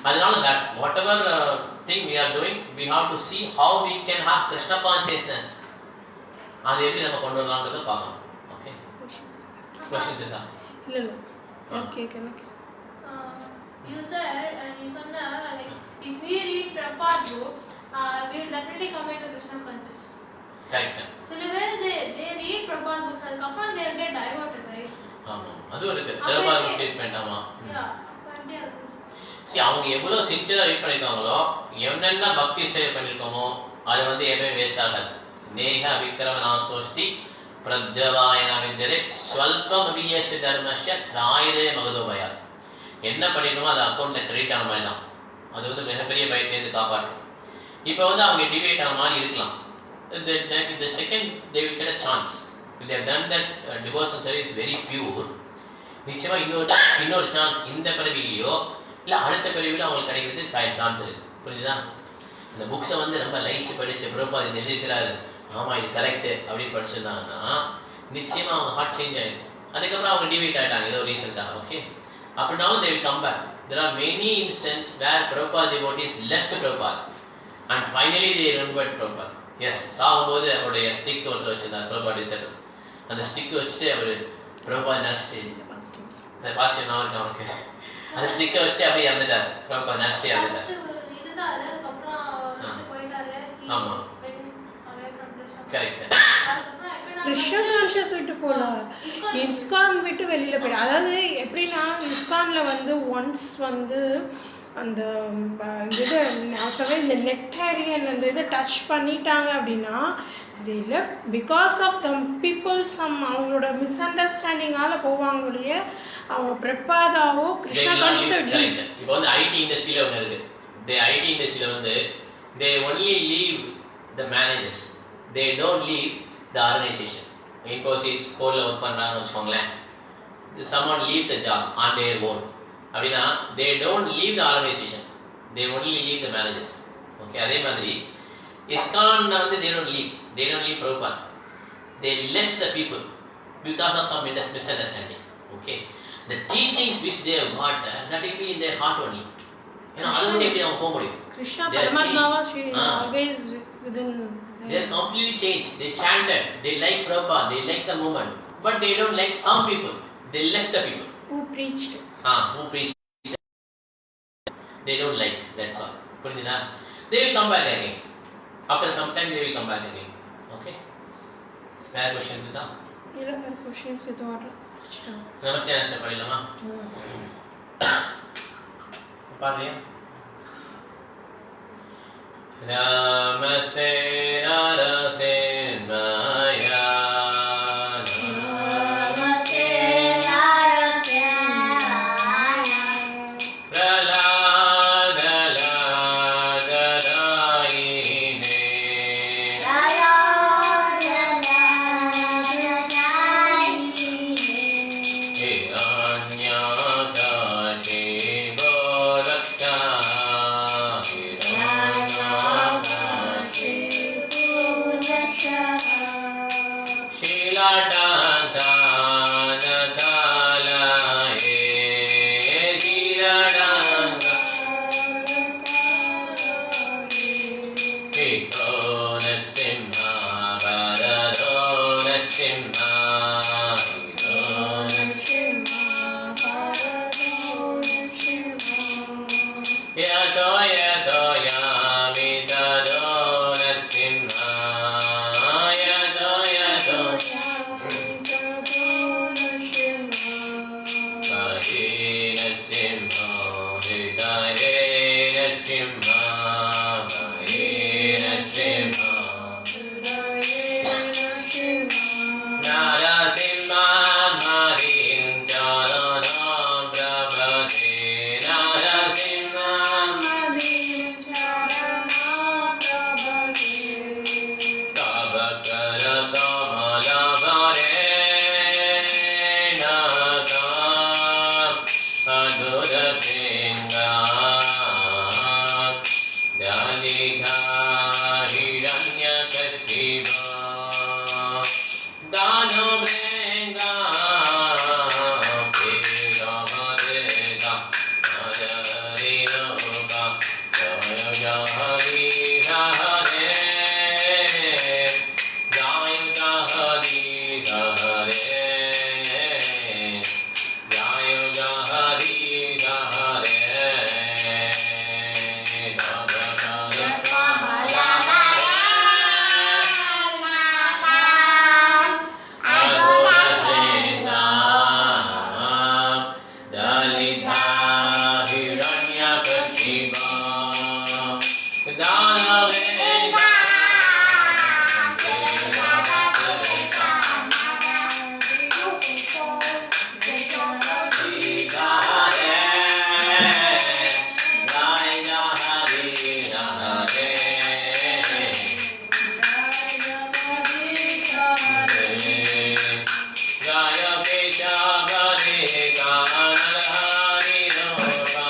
அதனால that whatever thing we are doing, we have to see how we can have Krishna consciousness. அது எப்படி நம்ம கொண்டு வரலாம்ன்றத பார்க்கணும். ஓகே, क्वेश्चंस இருக்கா? இல்ல இல்ல, okay கனக்கு. You said like if we read Prabhupada books, we will definitely come into Krishna consciousness. Correct. So they read Prabhupada books, அதுக்கப்புறம் they will get diverted, right? ஆமா, அது இருக்கு. பிரபாத் ஸ்டேட்மென்ட். ஆமா. சரி, அவங்க எவ்வளவு சின்சியரா ரீட் பண்ணிருக்காங்களோ, என்னென்ன பக்தி சேவை பண்ணிருக்கோமோ அது வந்து எப்பவுமே வேஸ்ட் ஆகாது. நேஹ விக்ரமநாசோஷ்டி பிரத்யவாயன வித்யதே ஸ்வல்பம் அபியேஷ தர்மஸ்ய திராயதே மகதோபயா. என்ன பண்ணிருக்கோமோ அது அக்கௌண்ட்ல கிரெடிட் ஆன மாதிரி தான். அது வந்து மிகப்பெரிய பயத்திலேருந்து காப்பாற்றும். இப்போ வந்து அவங்க டிபேட் ஆன மாதிரி இருக்கலாம். The second they will get a chance. If they have done that devotion service very pure, நிச்சயமா இன்னொரு சான்ஸ் இந்த பிறவிலையோ இல்லை அடுத்த பிறவியில அவங்களுக்கு கிடைக்கிறது சான்ஸ் இருக்கு. புரிஞ்சுதா? இந்த புக்ஸை வந்து ரொம்ப லைட்ஸ் படிச்சு பிரபாத் இது எழுதிக்கிறாரு, ஆமா இது கரெக்ட் அப்படின்னு படிச்சிருந்தாங்கன்னா நிச்சயமா அவங்க ஹார்ட் சேஞ்ச் ஆயிடும். அதுக்கப்புறம் அவங்க டிவைட் ஆயிட்டாங்க ஏதோ ரீசன்ட்டாக. ஓகே, அப்படின்னாலும் they will come back. There are many instances where Prabhupada devotees left Prabhupada and finally they remembered Prabhupada. Yes, சாகும்போது அவருடைய ஸ்டிக் ஒருத்தர் வச்சிருந்தார் பிரபாத் டிசர். அந்த ஸ்டிக் வச்சுட்டு அவர் பிரபாத் நடிச்சிட்டு அந்த பாசியம் நான் இருக்கு அவனுக்கு, அந்த ஸ்டிக்கை வச்சுட்டு அப்படியே இறந்துட்டார். பிரபாத் நடிச்சிட்டே இறந்துட்டார். ஆமா, கரெக்ட். கிருஷ்ண கான்ஷியஸ் விட்டு போல, இஸ்கான் விட்டு வெளியில போயிடு. அதாவது எப்படின்னா இஸ்கான்ல வந்து ஒன்ஸ் வந்து அந்த இது நான் சொல்கிறேன் இந்த நெக்டாரியன் அந்த இதை டச் பண்ணிட்டாங்க அப்படின்னா they left because of the people, some அவங்களோட மிஸ்அண்டர்ஸ்டாண்டிங்கால போவாங்க இல்லையே. அவங்க பிரபாதாவோ கிருஷ்ணா கான்ஷியஸ். இப்போ வந்து ஐடி இண்டஸ்ட்ரியில ஒன்று இருக்கு. ஐடி இண்டஸ்ட்ரியில வந்து they only leave the managers, they don't leave the organization. Infosys கோர்ல ஒர்க் பண்றாங்கன்னு வச்சுக்கோங்களேன், someone leaves a job on their own அப்படின்னா they don't leave the organization, they only leave the managers. Okay, அதே மாதிரி ISKCON வந்து they don't leave Prabhupada, they left the people because of some misunderstanding. Okay, the teachings which they have got, that will be in their heart only. ஏன்னா அது வந்து எப்படி அவங்க போக முடியும்? Krishna பரமாத்மாவா Sri always within. They are completely changed. They chanted, they like Prabhupada, they like the movement, but they don't like some people. They left the people who preached. Who preached. They don't like, that's all. புரியுதா? They will come back again. After some time they will come back again. Okay? வேற questions இருக்கா? இல்ல, வேற questions எதுவும் வரல. நமஸ்தே answer பண்ணிடலாமா? பாருங்க. நமஸ்தே நரசிம்ஹாய. Hari Ropa,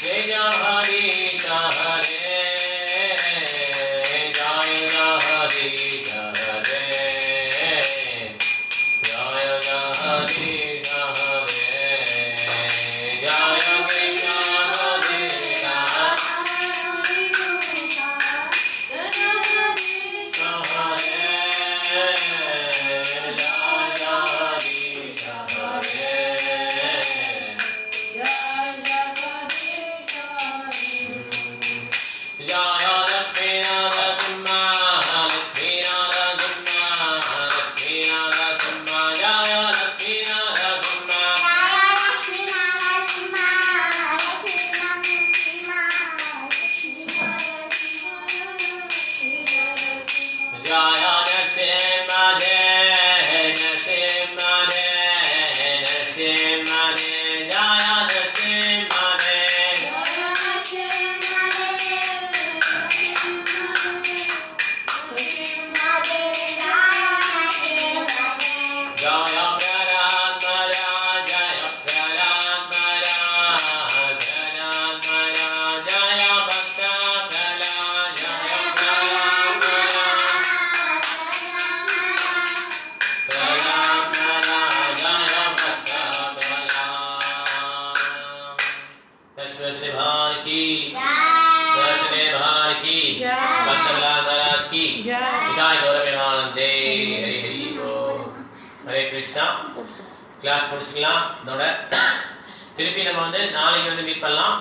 Jaya Hari Hare, Jaya Hari Hare, Jaya Hari Hare, Jaya Krishna Hare class முடிச்சுக்கலாம். இதோட திருப்பி நம்ம வந்து நாளைக்கு வந்து மீட் பண்ணலாம்.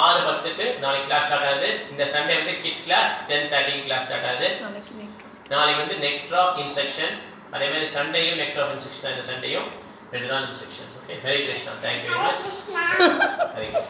6:10க்கு நாளைக்கு கிளாஸ் ஸ்டார்ட் ஆகுது. இந்த சண்டே வந்து கிட்ஸ் கிளாஸ் 10:30 கிளாஸ் ஸ்டார்ட் ஆகுது. நாளைக்கு வந்து நெக்டர் ஆஃப் இன்ஸ்ட்ரக்ஷன், அதே மாதிரி சண்டேயும் நெக்டர் ஆஃப் இன்ஸ்ட்ரக்ஷன், இந்த சண்டேயும் 2 நாள் instructions. Okay, Hare Krishna. Thank you very much. Hare Krishna.